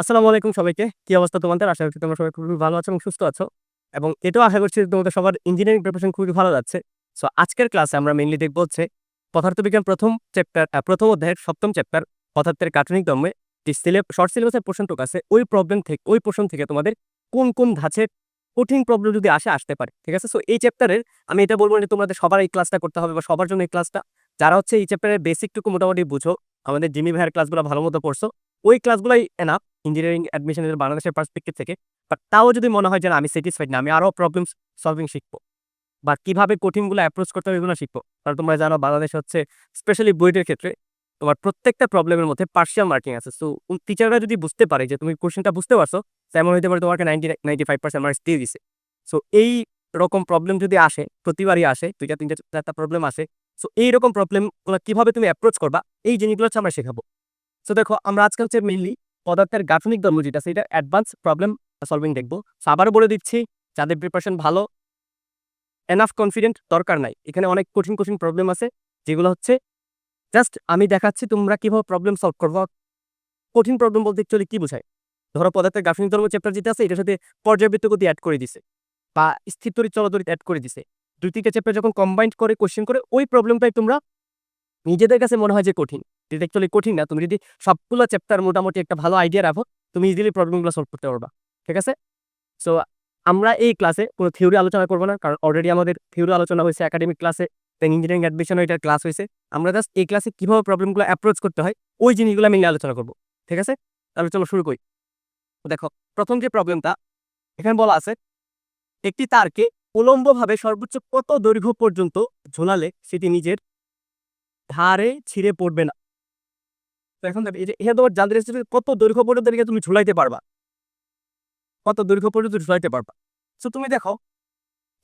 আসসালামু আলাইকুম সবাইকে। কি অবস্থা তোমাদের? আশা করছি তোমরা সবাই খুবই ভালো আছো এবং সুস্থ আছো। এবং এটাও আশা করছি যে তোমাদের সবার ইঞ্জিনিয়ারিং প্রিপারেশন খুবই ভালো যাচ্ছে। সো আজকের ক্লাসে আমরা মেইনলি দেখব হচ্ছে পদার্থবিজ্ঞান ১ম অধ্যায়ের ৭ম চ্যাপ্টার পদার্থের গাঠনিক ধর্মে যে শর্ট সিলেবাসের পোরশনটুকু আছে ওই পোরশন থেকে তোমাদের কোন ধাঁচের কঠিন প্রবলেম যদি আসতে পারে। ঠিক আছে? সো এই চ্যাপ্টারের আমি এটা বলব না যে তোমাদের সবার এই ক্লাসটা করতে হবে বা সবার জন্য এই ক্লাসটা। যারা হচ্ছে এই চ্যাপ্টারের বেসিকটুকু মোটামুটি বুঝো, আমাদের জিমি ভাইয়ের ক্লাসগুলো ভালোমতো পড়ছো, ওই ক্লাসগুলাই এনাফ ইঞ্জিনিয়ারিং অ্যাডমিশনের বাংলাদেশের পার্সপেক্টিভ থেকে। বাট তাও যদি মনে হয় যে না আমি স্যাটিসফাইড না, আমি আরো প্রবলেম সলভিং শিখবো বা কিভাবে কঠিনগুলো অ্যাপ্রোচ করতে হবে এগুলো শিখবো। কারণ তোমরা জানো বাংলাদেশ হচ্ছে স্পেশালি বুয়েটের ক্ষেত্রে তোমার প্রত্যেকটা প্রবলেমের মধ্যে পার্সিয়াল মার্কিং আছে। সো টিচাররা যদি বুঝতে পারে যে তুমি কোশ্চেনটা বুঝতে পারছো, তেমন হইতে পারে তোমাকে 95% মার্কস দিয়ে দিছে। সো এই রকম প্রবলেম যদি আসে, প্রতিবারই আসে, 2টা 3টা 4টা প্রবলেম আসে। সো এইরকম প্রবলেমগুলো কিভাবে তুমি অ্যাপ্রোচ করবা এই জিনিসগুলো হচ্ছে আমরা শেখাবো। সো দেখো আমরা আজকে হচ্ছে মেইনলি পদার্থের গাঠনিক ধর্ম যেটা আছে এটা অ্যাডভান্স প্রবলেম সলভিং দেখবো। সো আবারও বলে দিচ্ছি, যাদের প্রিপারেশন ভালো, এনাফ কনফিডেন্ট দরকার নাই। এখানে অনেক কঠিন প্রবলেম আছে যেগুলো হচ্ছে জাস্ট আমি দেখাচ্ছি তোমরা কিভাবে প্রবলেম সলভ করবো। কঠিন প্রবলেম বলতে অ্যাকচুয়ালি কি বোঝায়? ধরো পদার্থের গাঠনিক ধর্ম চ্যাপ্টার যেটা আছে এটার সাথে পর্যায়বৃত্ত গতি এড করে দিছে বা স্থির তড়িৎ চলতড়িৎ এড করে দিছে। ২-৩টা চ্যাপ্টার যখন কম্বাইন্ড করে কোশ্চেন করে ওই প্রবলেমটাই তোমরা নিজেদের কাছে মনে হয় যে কঠিন। যেটা অ্যাকচুয়ালি কঠিন না। তুমি যদি সবগুলো চ্যাপ্টার মোটামুটি একটা ভালো আইডিয়া রাখো, তুমি ইজিলি প্রবলেমগুলো সলভ করতে পারবা। ঠিক আছে? সো আমরা এই ক্লাসে কোনো থিওরি আলোচনা করব না। কারণ অলরেডি আমাদের থিওরি আলোচনা হয়েছে একাডেমিক ক্লাসে, দেন ইঞ্জিনিয়ারিং অ্যাডমিশনও এটার ক্লাস হইছে। আমরা জাস্ট এই ক্লাসে কিভাবে প্রবলেমগুলো অ্যাপ্রোচ করতে হয়, ওই জিনিসগুলো মেইনলি আলোচনা করব। ঠিক আছে? তাহলে চলো শুরু করি। দেখো, ১ম যে প্রবলেমটা এখানে বলা আছে, একটি তারকে উলম্বভাবে সর্বোচ্চ কত দৈর্ঘ্য পর্যন্ত ঝোলালে সেটি নিজের ধারে ছিঁড়ে পড়বে না? তো এখন দেখো এই যে এখানে তোমার জানতে চাইছে কত দৈর্ঘ্য পর্যন্ত এটাকে তুমি ঝুলাইতে পারবা। কত দৈর্ঘ্য পর্যন্ত ঝুলাইতে পারবা। সো তুমি দেখো,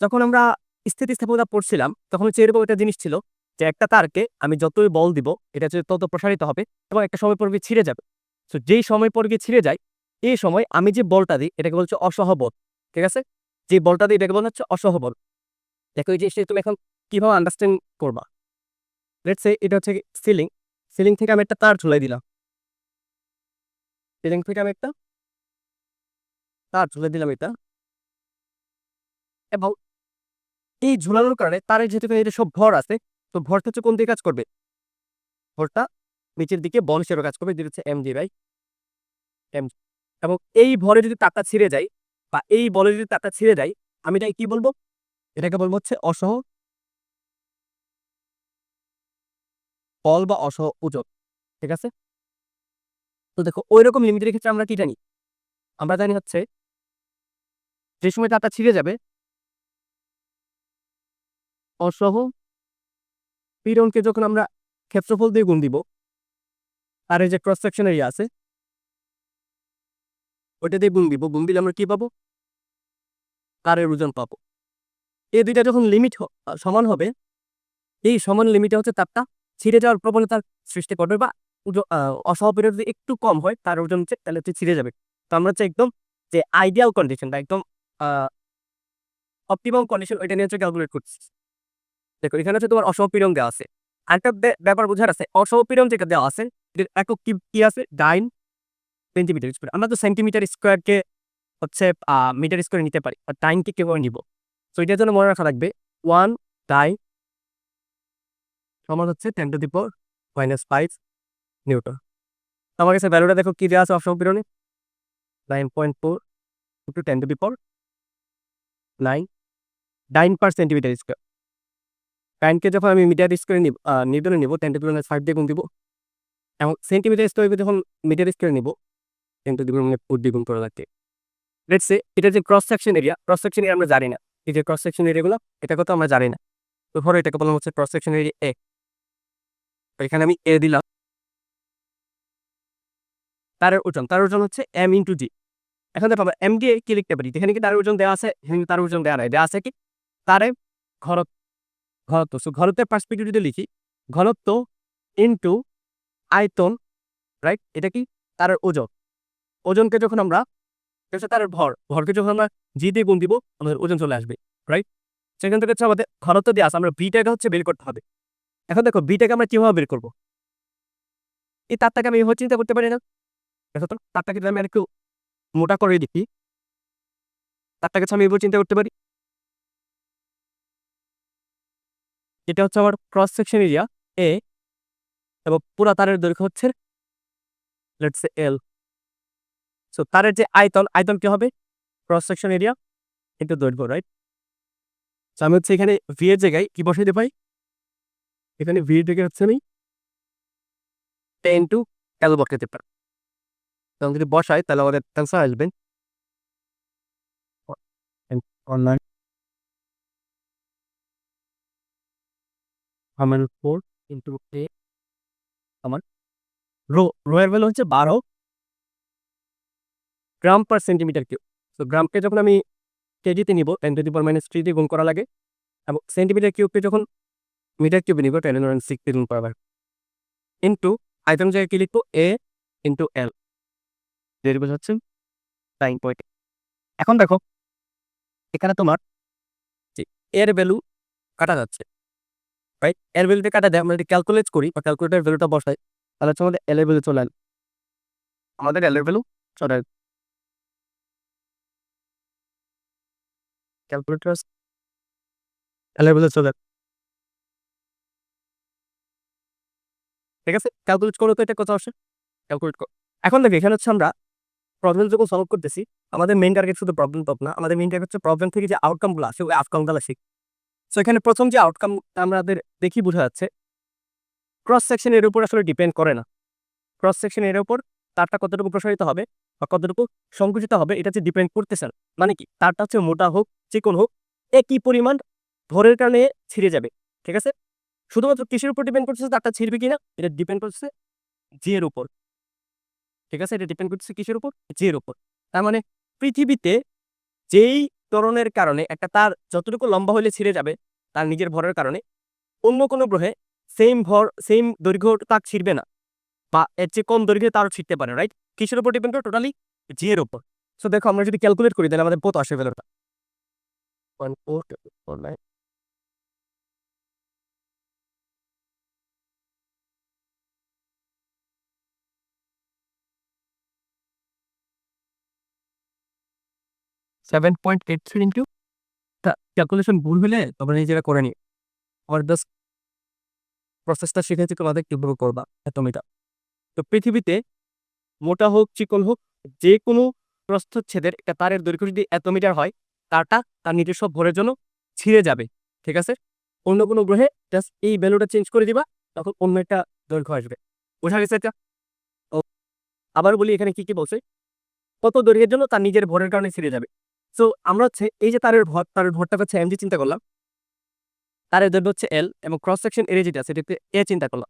যখন আমরা স্থিতিস্থাপকতা পড়ছিলাম তখন হচ্ছে এরকম একটা জিনিস ছিল যে একটা তারকে আমি যতই বল দিব এটা হচ্ছে তত প্রসারিত হবে এবং একটা সময় পর গিয়ে ছিঁড়ে যাবে। সো যেই সময় পর গিয়ে ছিঁড়ে যায়, এই সময় আমি যে বলটা দিই এটাকে বলছে অসহবল। ঠিক আছে? যে বলটা দিই এটাকে বলা হচ্ছে অসহবল। দেখো এই জিনিসটা তুমি এখন কিভাবে আন্ডারস্ট্যান্ড করবা? লেটস সে এটা হচ্ছে সিলিং। সিলিং থেকে আমি একটা তার ঝুলাই দিলাম। সিলিং থেকে আমি একটা তার ঝুলাই দিলাম এটা, এবং এই ঝুলানোর কারণে তারের যেহেতু এটা সব ভর আছে, তো ভরটা হচ্ছে কোন দিকে কাজ করবে? ভরটা নিচের দিকে বল হিসেবে কাজ করবে, যেটা হচ্ছে mg বাই m। এবং এই ভরে যদি তারটা ছিঁড়ে যায় বা এই বলে যদি তারটা ছিঁড়ে যায়, আমি এটাকে কি বলবো? এটাকে বলবো হচ্ছে অসহ বল বা অসহ ওজন। ঠিক আছে? তো দেখো ওইরকম লিমিটের ক্ষেত্রে আমরা কি জানি? আমরা জানি হচ্ছে যে সময় তারটা ছিঁড়ে যাবে, অসহ পীড়নকে যখন আমরা ক্ষেত্রফল দিয়ে গুণ দিব, তারের যে ক্রস সেকশন এরিয়া আছে ওইটা দিয়ে গুণ দিব। গুণ দিলে আমরা কি পাবো? তারের ওজন পাবো। এই দুইটা যখন সমান হবে, এই সমান লিমিটে হচ্ছে তারটা ছিঁড়ে যাওয়ার প্রবণতার সৃষ্টি করবে বা অসহপীড়ন যদি একটু কম হয় তার ওজন হচ্ছে তাহলে হচ্ছে ছিঁড়ে যাবে। তো আমরা হচ্ছে একদম যে আইডিয়াল কন্ডিশন বা একদম অপটিমাম কন্ডিশন ওইটা নিয়ে হচ্ছে ক্যালকুলেট করছি। দেখো এখানে হচ্ছে তোমার অসহপীড়ন দেওয়া আছে। আরেকটা ব্যাপার বোঝার আছে, অসহপীড়ন যেটা দেওয়া আছে এটার একক কি আছে? ডাইন সেন্টিমিটার স্কোয়ার। আমরা তো সেন্টিমিটার স্কোয়ারকে হচ্ছে মিটার স্কোয়ারে নিতে পারি, আর ডাইনকে কিভাবে নিব? তো এটার জন্য মনে রাখা লাগবে 1 ডাইন সমান হচ্ছে 10⁻⁻5 নিউটন। আমার কাছে ভ্যালুটা দেখো কি দেওয়া আছে অসম্পীড়নে? 9.4 × 10⁻9 ডাইন পার সেন্টিমিটার স্কোয়ার। ডাইনকে যখন আমি মিটার স্কোয়ারে নিব, নিউটনে নিব 10⁻5 দিয়ে গুণ দিব, এবং সেন্টিমিটার স্কোয়ারে যখন মিটার স্কোয়ারে নিব 10⁻4 দিয়ে গুণ করা লাগবে। লেটস সে এটা যে ক্রস সেকশন এরিয়া আমরা জানি না। এই যে ক্রস সেকশন এরিয়াগুলো এটা কত আমরা জানি না। তো ধরো এটাকে বলা হচ্ছে ক্রস সেকশন এরিয়া এ। এখানে আমি এ দিলাম। তারের ওজন হচ্ছে m × g। এখন দেখো আমরা m দিয়ে কি লিখতে পারি? এখানে কি তারের ওজন দেওয়া আছে? এখানে তারের ওজন দেওয়া নাই। দেওয়া আছে কি? তারে ঘনত্ব। সো ঘনত্বের পার্সপেক্টিভ যদি লিখি, ঘনত্ব ইনটু আয়তন, রাইট? এটা কি? তারের ওজন। ওজনকে যখন আমরা, এটা হচ্ছে তারের ভরকে যখন আমরা জি দিয়ে গুণ দিব আমাদের ওজন চলে আসবে, রাইট? সেখান থেকে হচ্ছে আমাদের ঘনত্ব দেওয়া আছে, আমরা বিটাকে হচ্ছে বের করতে হবে। এখন দেখো বিটাকে আমরা কিভাবে বের করবো? এই তারটাকে আমি এভাবে চিন্তা করতে পারি না? দেখো তো তারটাকে যদি আমি আর একটু মোটা করে দেখি, তারটাকে আমি এবার চিন্তা করতে পারি, এটা হচ্ছে আমার ক্রস সেকশন এরিয়া এ, এবং পুরা তারের দৈর্ঘ্য হচ্ছে লেটস সে এল। সো তারের যে আয়তন কি হবে? ক্রস সেকশন এরিয়া ইনটু দৈর্ঘ্য, রাইট? সো আমি হচ্ছে এখানে ভি এর জায়গায় কি বসাইতে পারি? এখানে ভি এর জায়গায় হচ্ছে আমি 10 টু এল বসাইতে পারি। তখন যদি বসাই তাহলে আমাদের অ্যান্সার আসবে অনলাইন আমার 4 ইন্টু এ, আমার রো এর ভ্যালু হচ্ছে 12 গ্রাম পার সেন্টিমিটার কিউব। তো গ্রামকে যখন আমি কেজিতে নিব 10⁻³ দিয়ে গুণ করা লাগে, এবং সেন্টিমিটার কিউবকে যখন মিটার কিউবে নিব 10⁻⁶ দিয়ে গুণ করা লাগে, ইন্টু আয়তন জায়গায় কি লিখবো? এ ইন্টু এল, ভেরিয়েবল হচ্ছে 9 এখন দেখো এখানে তোমার যে এর ভ্যালু কাটা যাচ্ছে, রাইট? এর ভ্যালুটা কাটা দেয়, আমরা যদি ক্যালকুলেট করি বা ক্যালকুলেটর ভ্যালুটা বসাই তাহলে হচ্ছে আমাদের এল এর ভ্যালু চলে আসবে, আমাদের এল এর ভ্যালু চলে আসবে। ক্যালকুলেটর এল এর ভ্যালু চলে আসবে, ঠিক আছে? ক্যালকুলেট করো তো এটা কত আসে, ক্যালকুলেট করো। এখন দেখো এখানে হচ্ছে আমরা প্রবলেম যখন সলভ করতেছি, আমাদের মেইন টার্গেট শুধু প্রবলেম সলভ না, আমাদের মেইন টার্গেট হচ্ছে প্রবলেম থেকে যে আউটকামগুলো আসে ওই আউটকামগুলো শিখ। সো এখানে প্রথম যে আউটকামটা আমাদের দেখি বোঝা যাচ্ছে, ক্রস সেকশন এর উপর আসলে ডিপেন্ড করে না। ক্রস সেকশন এর উপর তারটা কতটুকু প্রসারিত হবে বা কতটুকু সংকুচিত হবে এটা হচ্ছে ডিপেন্ড করতেছে না। মানে কি, তারটা হচ্ছে মোটা হোক চিকন হোক একই পরিমাণ ভরের কারণে ছিঁড়ে যাবে, ঠিক আছে? শুধুমাত্র কিসের উপর ডিপেন্ড করতেছে তারটা ছিঁড়বে কিনা, এটা ডিপেন্ড করছে জি এর উপর, ঠিক আছে? এটা ডিপেন্ড করতেছে কিসের উপর? জি এর উপর। তার মানে পৃথিবীতে যেই ত্বরণের কারণে একটা তার যতটুকু লম্বা হলে ছিঁড়ে যাবে তার নিজের ভরের কারণে, অন্য কোনো গ্রহে সেম ভর সেম দৈর্ঘ্য তার ছিঁড়বে না, বা এর চেয়ে কম দৈর্ঘ্যে তারও ছিঁড়তে পারে, রাইট? কিসের উপর ডিপেন্ড করে? টোটালি জি এর উপর। সো দেখো আমরা যদি ক্যালকুলেট করি তাহলে আমাদের কত আসে ভ্যালুটা? 1.49 7.83 ইন্টু, ক্যালকুলেশন ভুল হলে তোমরা নিজেরা করে নিও, আমার জাস্ট প্রসেসটা শিখেছি তোমাদের কিভাবে করবা এতমিটা। তো পৃথিবীতে মোটা হোক চিকন হোক যে কোনো প্রস্থচ্ছেদের একটা তারের দৈর্ঘ্য যদি এত মিটার হয়, তারটা তার নিজস্ব ভরের জন্য ছিঁড়ে যাবে, ঠিক আছে? অন্য কোনো গ্রহে জাস্ট এই ভ্যালুটা চেঞ্জ করে দিবা, তখন অন্য একটা দৈর্ঘ্য আসবে। বোঝা গেছে এটা? ও আবার বলি এখানে কি কি বলছে, কত দৈর্ঘ্যের জন্য তার নিজের ভরের কারণে ছিঁড়ে যাবে। সো আমরা হচ্ছে এই যে তারের ভরটা হচ্ছে এমজি চিন্তা করলাম, তারের দৈর্ঘ্য হচ্ছে এল, এবং ক্রস সেকশন এরিয়া যেটা আছে এটাতে এ চিন্তা করলাম।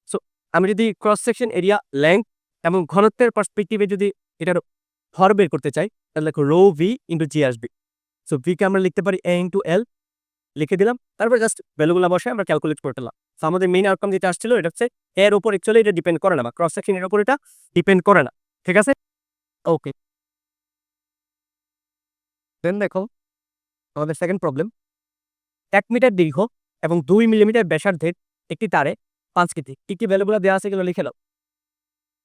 সো আমি যদি ক্রস সেকশন এরিয়া, লেংথ এবং ঘনত্বের পার্সপেক্টিভে যদি এটার ভর বের করতে চাই তাহলে দেখো রো ভি ইন্টু জি আসবে। সো ভি কে আমরা লিখতে পারি এ ইন্টু এল, লিখে দিলাম, তারপর জাস্ট ভ্যালুগুলো বসে আমরা ক্যালকুলেট করে দিলাম। সো আমাদের মেইন আউটকাম যেটা আসছিল এটা হচ্ছে এর উপর অ্যাকচুয়ালি এটা ডিপেন্ড করে না, বা ক্রস সেকশন এর উপর এটা ডিপেন্ড করে না, ঠিক আছে? ওকে, দেন দেখো আমাদের সেকেন্ড প্রবলেম, 1 মিটার দীর্ঘ এবং 2 মিলিমিটার ব্যাসার্ধের একটি তারে 5 কেজি, কি কি ভ্যালুগুলো দেওয়া আছে এগুলো লিখে নাও।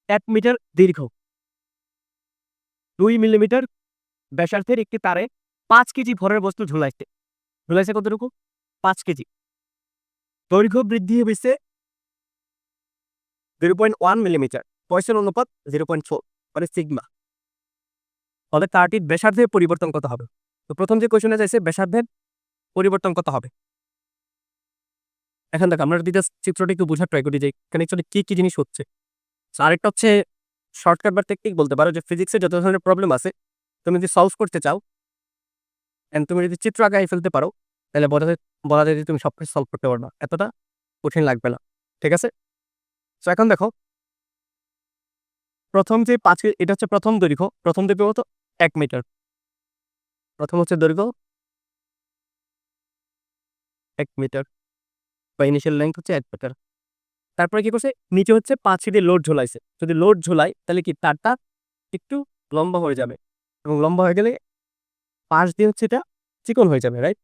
1 মিটার দীর্ঘ, 2 মিলিমিটার ব্যাসার্ধের একটি তারে 5 কেজি ভরের বস্তু ঝুলাইছে, ঝুলাইছে কতটুকু? 5 কেজি। দৈর্ঘ্য বৃদ্ধি হয়েছে 0.1 মিলিমিটার, পয়সন অনুপাত 0.4, মানে সিগমা। তাহলে তারটির ব্যাসার্ধের পরিবর্তন কত হবে? তো প্রথম যে কোয়েশনে চাইছে ব্যাসার্ধের পরিবর্তন কত হবে। এখন দেখো আমরা যদি জাস্ট চিত্রটা একটু বোঝার ট্রাই করি যে এখানে অ্যাকচুয়ালি কি কি জিনিস হচ্ছে। আরেকটা হচ্ছে শর্টকাট বা টেকনিক বলতে পারো, যে ফিজিক্সের যত ধরনের প্রবলেম আছে তুমি যদি সলভ করতে চাও এন্ড তুমি যদি চিত্র আঁকায় ফেলতে পারো তাহলে বলা যায় যে তুমি সবকিছু সলভ করতে পারবা, এতটা কঠিন লাগবে না, ঠিক আছে? তো এখন দেখো প্রথম যে এটা হচ্ছে প্রথম দৈর্ঘ্য কত? 1 মিটার। প্রথম হচ্ছে দৈর্ঘ্য 1 মিটার, বা ইনিশিয়াল লেন্থ হচ্ছে 1 মিটার। তারপরে কি করছে, নিচে হচ্ছে 5 কেজি লোড ঝোলাইছে। যদি লোড ঝোলাই তাহলে কি তারটা একটু লম্বা হয়ে যাবে, এবং লম্বা হয়ে গেলে পাশ দিয়ে হচ্ছে এটা চিকন হয়ে যাবে, রাইট?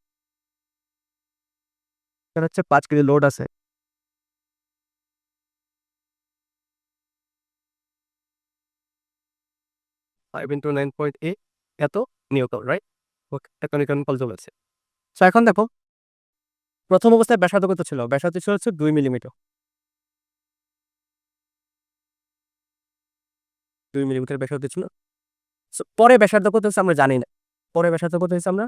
এটা হচ্ছে 5 কেজি লোড আছে, 5 × 9.8 এত নিউটন, রাইট? ওকে, এখন এখানে কল চলেছে। সো এখন দেখো প্রথম অবস্থায় ব্যাসার্ধ কত ছিল? ব্যাসার্ধ ছিল হচ্ছে 2 মিলিমিটার। 2 মিলিমিটার ব্যাসার্ধ ছিল। সো পরে ব্যাসার্ধ কত হচ্ছে আমরা জানি না। পরে ব্যাসার্ধ কত হয়েছে আমরা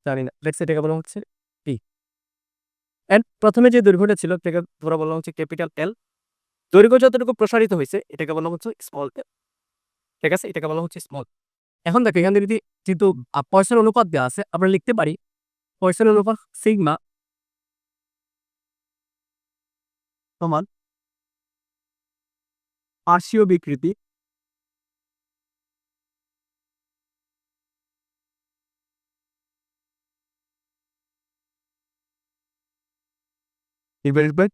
জানি না। লেটস সে এটাকে বলা হচ্ছে টি। এন্ড প্রথমে যে দৈর্ঘ্যটা ছিল এটাকে ধরা বলা হচ্ছে ক্যাপিটাল এল। দৈর্ঘ্য যতটুকু প্রসারিত হয়েছে এটাকে বলা হচ্ছে স্মল এল। ঠিক আছে? এটাকে বলা হচ্ছে স্মল। এখন দেখো এখানে যদি যেহেতু পয়সন অনুপাত দেওয়া আছে আমরা লিখতে পারি পয়সন অনুপাত সিগমা সমান পার্শ্বীয় বিকৃতি ডিভাইডেড বাই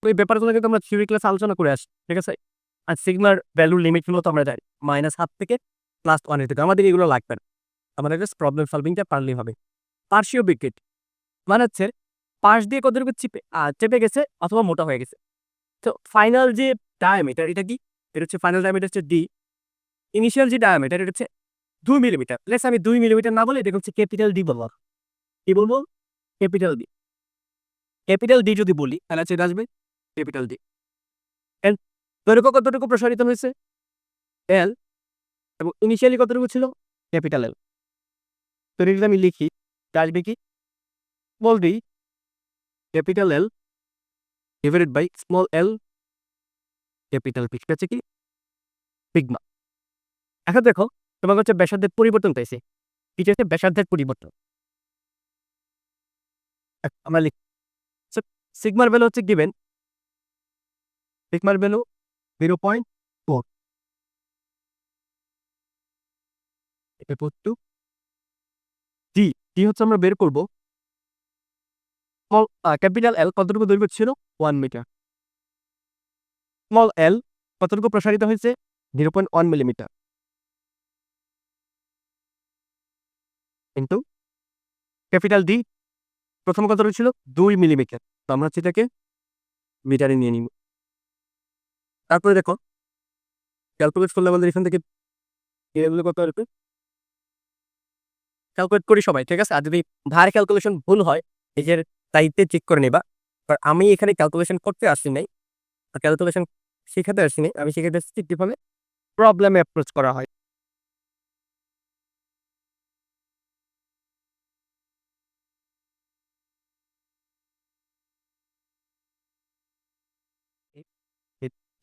এই ব্যাপারগুলো কিন্তু আমরা থিওরি ক্লাস আলোচনা করে আসছি। ঠিক আছে? আর সিগমার ভ্যালুর লিমিট গুলো তো আমরা জানি -1 থেকে +1 এর থেকে। আমাদের এগুলো লাগবে না। আমাদের জাস্ট প্রবলেম সলভিংটা পারলেই হবে। পার্শ্বীয় বিকৃতি মানে হচ্ছে পাশ দিয়ে কতটুকু চেপে গেছে অথবা মোটা হয়ে গেছে। তো ফাইনাল যে ডায়ামিটার এটা কি? এটা হচ্ছে ফাইনাল ডায়ামিটার হচ্ছে ডি। ইনিশিয়াল যে ডায়ামিটার এটা হচ্ছে 2 মিলিমিটার। লেটস আমি 2 মিলিমিটার না বলে এটাকে হচ্ছে ক্যাপিটাল ডি বলবো। কি বলবো? Capital D. ক্যাপিটাল ডি যদি বলি তাহলে হচ্ছে এটা আসবে ক্যাপিটাল ডি। এর দৈর্ঘ্য কতটুকু প্রসারিত হয়েছে? এল। এবং ইনিশিয়ালি কতটুকু ছিল? Capital L. তো এটা যদি আমি লিখি এটা আসবে কি? Small D capital L divided by small L capital P. এটা হচ্ছে কি? সিগমা। এখন দেখো তোমাকে হচ্ছে ব্যাসার্ধের পরিবর্তন চাইছে। এটা হচ্ছে ব্যাসার্ধের পরিবর্তন। আমরা লিখি সিগমার ভ্যালু হচ্ছে গিভেন। সিগমার ভ্যালু 0.4 এটা টু ডি। ডি হচ্ছে আমরা বের করব স্মল ক্যাপিটাল এল কতটুকু দৈর্ঘ্য ছিল? 1 মিটার। স্মল এল কতটুকু প্রসারিত হয়েছে? 0.1 মিলিমিটার কিন্তু ক্যাপিটাল ডি প্রথম কতটুকু ছিল? 2 মিলিমিটার। তো আমরা হচ্ছে এটাকে মিটারে নিয়ে নিব। তারপরে দেখো ক্যালকুলেট করলে আমাদের এখান থেকে এগুলো কত আসবে? ক্যালকুলেট করি সবাই, ঠিক আছে? আর যদি ভার ক্যালকুলেশন ভুল হয় নিজের দায়িত্বে চেক করে নিবা। বাট আমি এখানে ক্যালকুলেশন করতে আসি নাই, ক্যালকুলেশন শেখাতে আসি নাই। আমি শিখাতে আসছি কিভাবে প্রবলেমে অ্যাপ্রোচ করা হয়।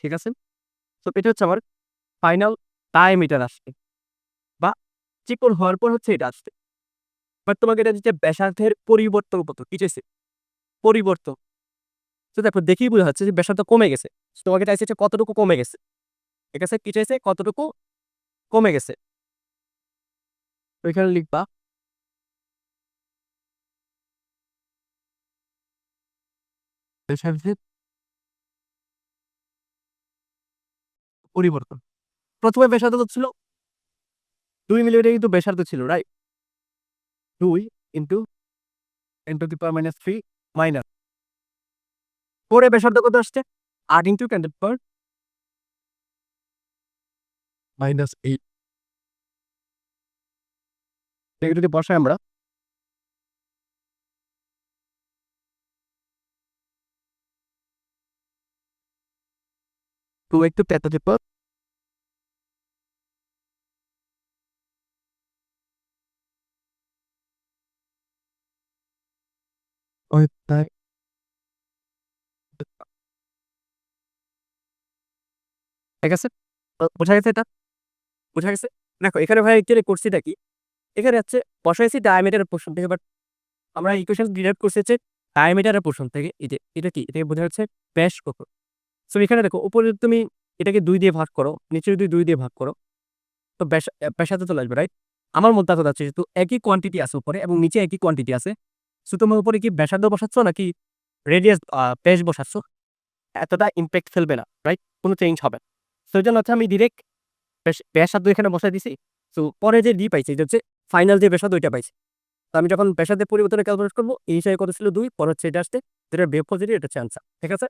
ঠিক আছে? তো এটা হচ্ছে আমার ফাইনাল ডায়ামিটার আসছে বা চিকন হওয়ার পর হচ্ছে এটা আসছে। বাট তোমাকে এটা দিচ্ছে ব্যাসার্ধের পরিবর্তন কত? কি চাইছে? পরিবর্তন। তো দেখো দেখেই বোঝা যাচ্ছে যে ব্যাসার্ধ কমে গেছে। তোমাকে চাইছে যে কতটুকু কমে গেছে। ঠিক আছে? কি চাইছে? কতটুকু কমে গেছে। তো এখানে লিখবা ব্যাসার্ধের পরিবর্তন। প্রথমে ব্যাসার্ধ কত ছিল? 2 মিলিমিটার কিন্তু ব্যাসার্ধ ছিল, রাইট? 2 into 10⁻³ minus. পরে ব্যাসার্ধ কত আসছে? 8 ইন্টু 10⁻⁻8 এটাকে যদি বসাই আমরা 2 একটু 10⁻⁻, ওই তাই ঠিক আছে? বোঝা গেছে এটা? বোঝা গেছে? দেখো এখানে ভাই অ্যাকচুয়ালি করছিটা কি? এখানে হচ্ছে বসাইছি ডায়ামিটারের পোরশন থেকে, বাট আমরা ইকুয়েশন ডিরাইভ করছি হচ্ছে ডায়ামিটারের পোরশন থেকে। এই যে এটা কি? এটাকে বোঝা যাচ্ছে ব্যাস কত। সো এখানে দেখো উপরে যদি তুমি এটাকে 2 দিয়ে ভাগ করো, নিচে যদি 2 দিয়ে ভাগ করো তো ব্যাসার্ধ চলে আসবে, রাইট? আমার মধ্যে কথা হচ্ছে যেহেতু একই কোয়ান্টিটি আছে উপরে এবং নিচে একই কোয়ান্টিটি আছে। সো তোমার উপরে কি ব্যাসার্ধ বসাচ্ছ নাকি রেডিয়াস ব্যাস বসাচ্ছ এতটা ইমপ্যাক্ট ফেলবে না, রাইট? কোনো চেঞ্জ হবে না। সো এজন্য হচ্ছে আমি ডিরেক্ট ব্যাসার্ধ এখানে বসাই দিছি। সো পরে যে ডি পাইছি এটা হচ্ছে ফাইনাল যে ব্যাসার্ধ ওইটা পাইছি। তো আমি যখন ব্যাসার্ধের পরিবর্তনে ক্যালকুলেট করব এই হিসাবে কত ছিল 2, পরে হচ্ছে এটা আসছে যেটা বিয়োগ পজিটিভ, এটা হচ্ছে আনসার। ঠিক আছে?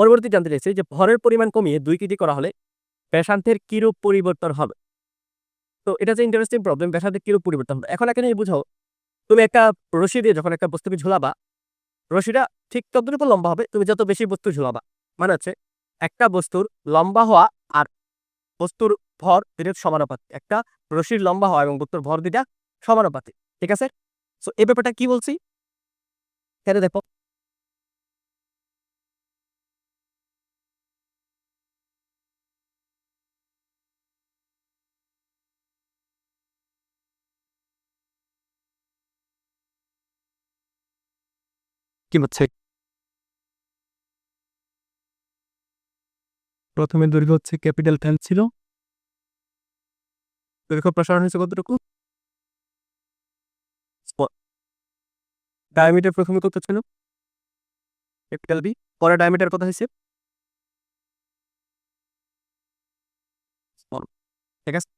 পরবর্তী জানতে চাইছি যে ভরের পরিমাণ কমিয়ে 2 কেজি করা হলে ব্যাসার্ধের কিরূপ পরিবর্তন হবে? তো এটা যে ইন্টারেস্টিং প্রবলেম, ব্যাসার্ধের কিরূপ পরিবর্তন হবে? এখন এখানে বুঝাও, তুমি একটা রশি দিয়ে যখন একটা বস্তুকে ঝুলাবা, রশিটা ঠিক ততটুকু লম্বা হবে তুমি যত বেশি বস্তু ঝুলাবা। মানে হচ্ছে একটা বস্তুর লম্বা হওয়া আর বস্তুর ভর দুইটা সমানুপাতিক। একটা রশির লম্বা হওয়া এবং বস্তুর ভর দুইটা সমানুপাতিক। ঠিক আছে? সো এই ব্যাপারটা কি বলছি? এখানে দেখো। কি হচ্ছে? প্রথমে দৈর্ঘ্য হচ্ছে ক্যাপিটাল 10 ছিল। দৈর্ঘ্য প্রসারণ হয়েছে কতটুকু? ডায়ামিটার প্রথমে কত ছিল? Capital B. পরে ডায়ামিটার কত হয়েছে? স্মল। ঠিক আছে?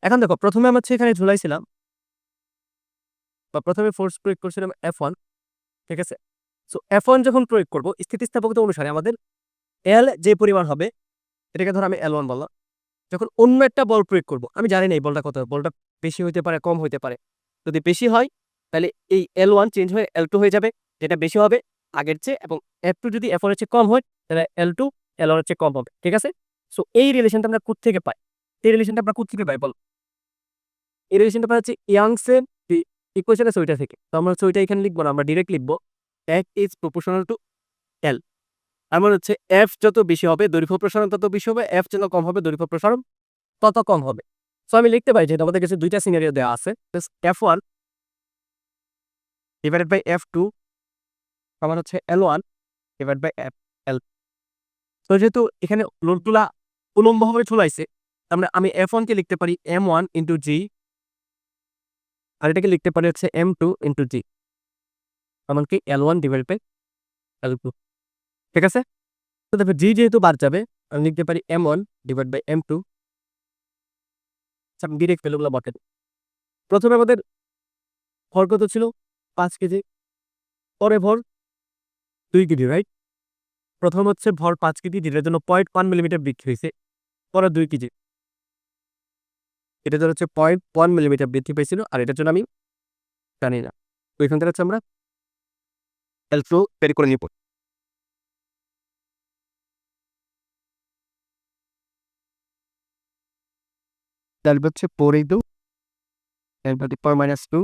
এখন দেখো, প্রথমে আমরা হচ্ছে এখানে ঝুলাইছিলাম বা প্রথমে ফোর্স প্রয়োগ করছিলাম F1। ঠিক আছে? সো F1 যখন প্রয়োগ করব স্থিতিস্থাপকতা অনুসারে আমাদের L যে পরিমাণ হবে, এটাকে ধরো আমি L1 বললাম। যখন অন্য একটা বল প্রয়োগ করব, আমি জানি না এই বলটা কত, বলটা বেশি হইতে পারে, কম হইতে পারে। যদি বেশি হয় তাহলে এই L1 চেঞ্জ হয়ে L2 হয়ে যাবে, যেটা বেশি হবে আগের চেয়ে, এবং F2 যদি F1 এর চেয়ে কম হয় তাহলে L2 L1 এর চেয়ে কম হবে। ঠিক আছে? সো এই রিলেশনটা আমরা কোত্থেকে পাই? এই রিলেশনটা আমরা কোত্থেকে পাই বল? এই রিলেশনটা পাই হচ্ছে ইয়াংসের যে ইকুয়েশন আছে ওইটা থেকে। তো আমরা হচ্ছে ওইটা এখানে লিখবো না, আমরা ডিরেক্ট লিখবো F is proportional to L। আমার হচ্ছে F যত বেশি হবে দৈর্ঘ্য প্রসারণ তত বেশি হবে, F যত কম হবে দৈর্ঘ্য প্রসারণ তত কম হবে। সো আমি লিখতে পারি যে আমাদের কাছে দুইটা সিনারিও দেওয়া আছে। F1 ডিভাইডেড বাই F2 সমান হচ্ছে L1 ডিভাইড বাই L। তো যেহেতু এখানে লোডগুলা উলম্বভাবে ঝুলাইছে, তার মানে আমি F1 কে লিখতে পারি M1 ইনটু G, আর এটাকে লিখতে পারি হচ্ছে M2 ইনটু G, এমনকি L1 ডিভাইড বাই L2। ঠিক আছে? তো দেখো G যেহেতু বাদ যাবে, আমি লিখতে পারি M1 ডিভাইড বাই M2। আমি ডিরেক্ট ভ্যালুগুলো বসাই দিই। প্রথমে আমাদের ভর কত ছিল? 5 কেজি। পরে ভর 2 কেজি, রাইট? প্রথম হচ্ছে ভর 5 কেজি, যেটার জন্য 0.1 মিলিমিটার বৃদ্ধি হয়েছে। পরে 2 কেজি, এটার জন্য হচ্ছে 0.1 মিলিমিটার বৃদ্ধি পেয়েছিল, আর এটার জন্য আমি জানি না। তো এখান থেকে হচ্ছে আমরা L2 বের করে নিব। তাহলে হচ্ছে 4 × 10⁻²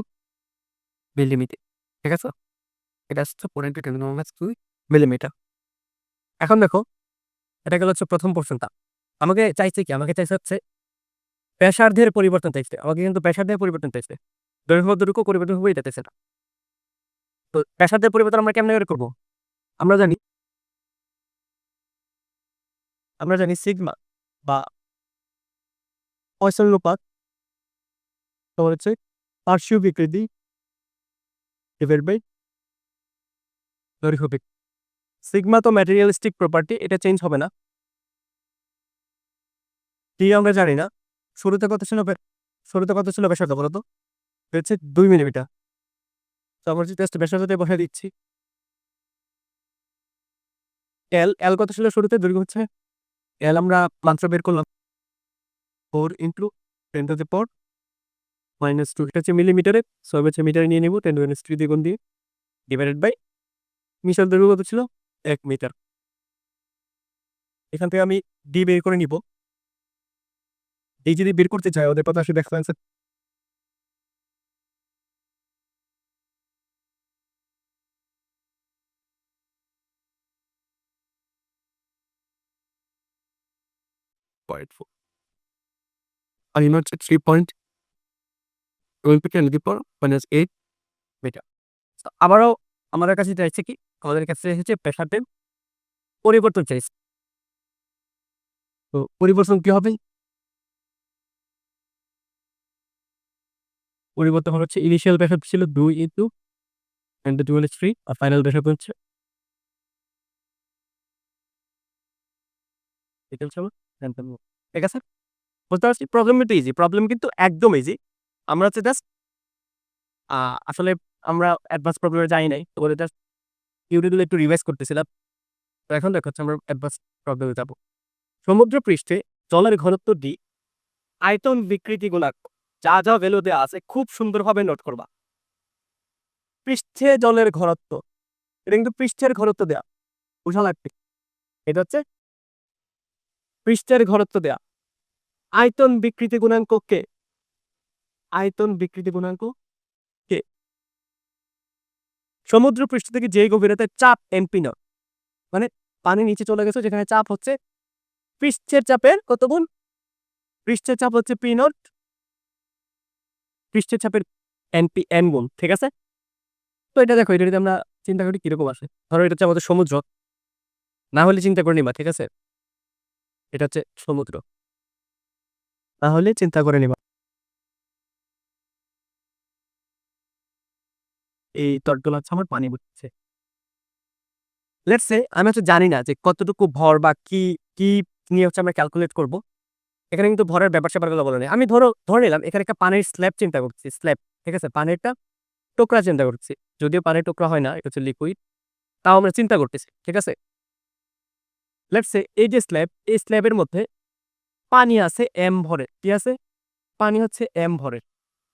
মিলিমিটার। ঠিক আছে? এটা হচ্ছে 4 × 10⁻² মিলিমিটার। এখন দেখো, এটা গেল হচ্ছে প্রথম পোরশনটা। আমাকে চাইছে কি? আমাকে চাইছে হচ্ছে ব্যাসার্ধের পরিবর্তন চাইছে। আমাকে কিন্তু ব্যাসার্ধের পরিবর্তন চাইছে। দৈর্ঘ্য কতটুকু পরিবর্তন হবে এটা চাইছে না। তো ব্যাসার্ধের পরিবর্তন আমরা কেমনে করে করব? আমরা জানি আমরা জানি সিগমা বা পয়সন অনুপাত সমান হচ্ছে পার্শ্বীয় বিকৃতি ডিভাইড বাই দৈর্ঘ্য বিকৃতি। সিগমা তো ম্যাটেরিয়ালিস্টিক প্রপার্টি, এটা চেঞ্জ হবে না। টি আমরা জানি না। শুরুতে কত ছিল ব্যাসার্ধ বলো তো? হচ্ছে 2 মিলিমিটার। তো আমরা জাস্ট ব্যাসার্ধতে বসায় দিচ্ছি। L কত ছিল শুরুতে? দৈর্ঘ্য হচ্ছে L আমরা মাত্রা বের করলাম 4 × 10⁻²। এটা হচ্ছে মিলিমিটারে, সো আমি হচ্ছে মিটারে নিয়ে নিব 10⁻³ দ্বিগুণ দিয়ে, ডিভাইডেড বাই মিশাল দৈর্ঘ্য কত ছিল? 1 মিটার। এখান থেকে আমি ডি বের করে নিব। ডি যদি বের করতে চাই ওদের কথা আসলে দেখো অ্যান্সার 0.4 আর ইন হচ্ছে 3.12 × 10⁻⁸ মিটার। তো আবারও আমাদের কাছে চাইছে কি? আমাদের কাছে এসেছে ব্যাসার্ধের পরিবর্তন চাইছে। তো পরিবর্তন কি হবে? পরিবর্তন হচ্ছে ইনিশিয়াল ব্যাসার্ধ ছিল 2 × 10⁻³ আর ফাইনাল ব্যাসার্ধ হচ্ছে এটা হচ্ছে আমার 10⁻²। ঠিক আছে? বুঝতে পারছি? প্রবলেম কিন্তু ইজি। প্রবলেম কিন্তু একদম ইজি। আমরা হচ্ছে জাস্ট আ আসলে আমরা অ্যাডভান্স প্রবলেমে যাই নাই। তো ওটা জাস্ট থিওরিগুলো একটু রিভাইজ করতেছিলাম। তো এখন দেখো আমরা অ্যাডভান্স প্রবলেমে যাব। সমুদ্র পৃষ্ঠে জলের ঘনত্ব ডি, আয়তন বিকৃতি গুণাঙ্ক যা যা ভ্যালু দেওয়া আছে খুব সুন্দরভাবে নোট করবা। পৃষ্ঠে জলের ঘনত্ব, এটা কিন্তু পৃষ্ঠের ঘনত্ব দেয়া, বুঝা লাগবে। এটা হচ্ছে পৃষ্ঠের ঘনত্ব দেয়া। আয়তন বিকৃতি গুণাঙ্ক কে? আয়তন বিকৃতি গুণাঙ্ক কে? সমুদ্র পৃষ্ঠ থেকে যে গভীরতায় চাপ এমপি নট, মানে পানি নিচে চলে গেছে, যেখানে চাপ হচ্ছে পৃষ্ঠের চাপের কত গুণ? পৃষ্ঠের চাপ হচ্ছে পি নট, পৃষ্ঠের চাপের এনপি এন গুণ, ঠিক আছে? তো এটা দেখো, এটা যদি আমরা চিন্তা করি কিরকম আসে, ধরো এটা হচ্ছে আমাদের সমুদ্র, না হলে চিন্তা করে নিবা, ঠিক আছে? এটা হচ্ছে সমুদ্র, তাহলে চিন্তা করে নিবা। এই তটগুলো হচ্ছে আমার পানি বুঝছে। লেটস সে আমি হচ্ছে জানি না যে কতটুকু ভর বা কি কি নিয়ে হচ্ছে আমরা ক্যালকুলেট করব। এখানে কিন্তু ভরের ব্যাপার স্যাপারগুলো বলে নেই। আমি ধরে নিলাম এখানে একটা পানির স্ল্যাব চিন্তা করছি, স্ল্যাব, ঠিক আছে? পানির একটা টুকরা চিন্তা করছি, যদিও পানির টুকরা হয় না, এটা হচ্ছে লিকুইড, তাও আমরা চিন্তা করতেছি, ঠিক আছে? লেটস সে এই যে স্ল্যাব, এই স্ল্যাবের মধ্যে পানি আছে এম ভরের, কি আছে? পানি হচ্ছে এম ভরের।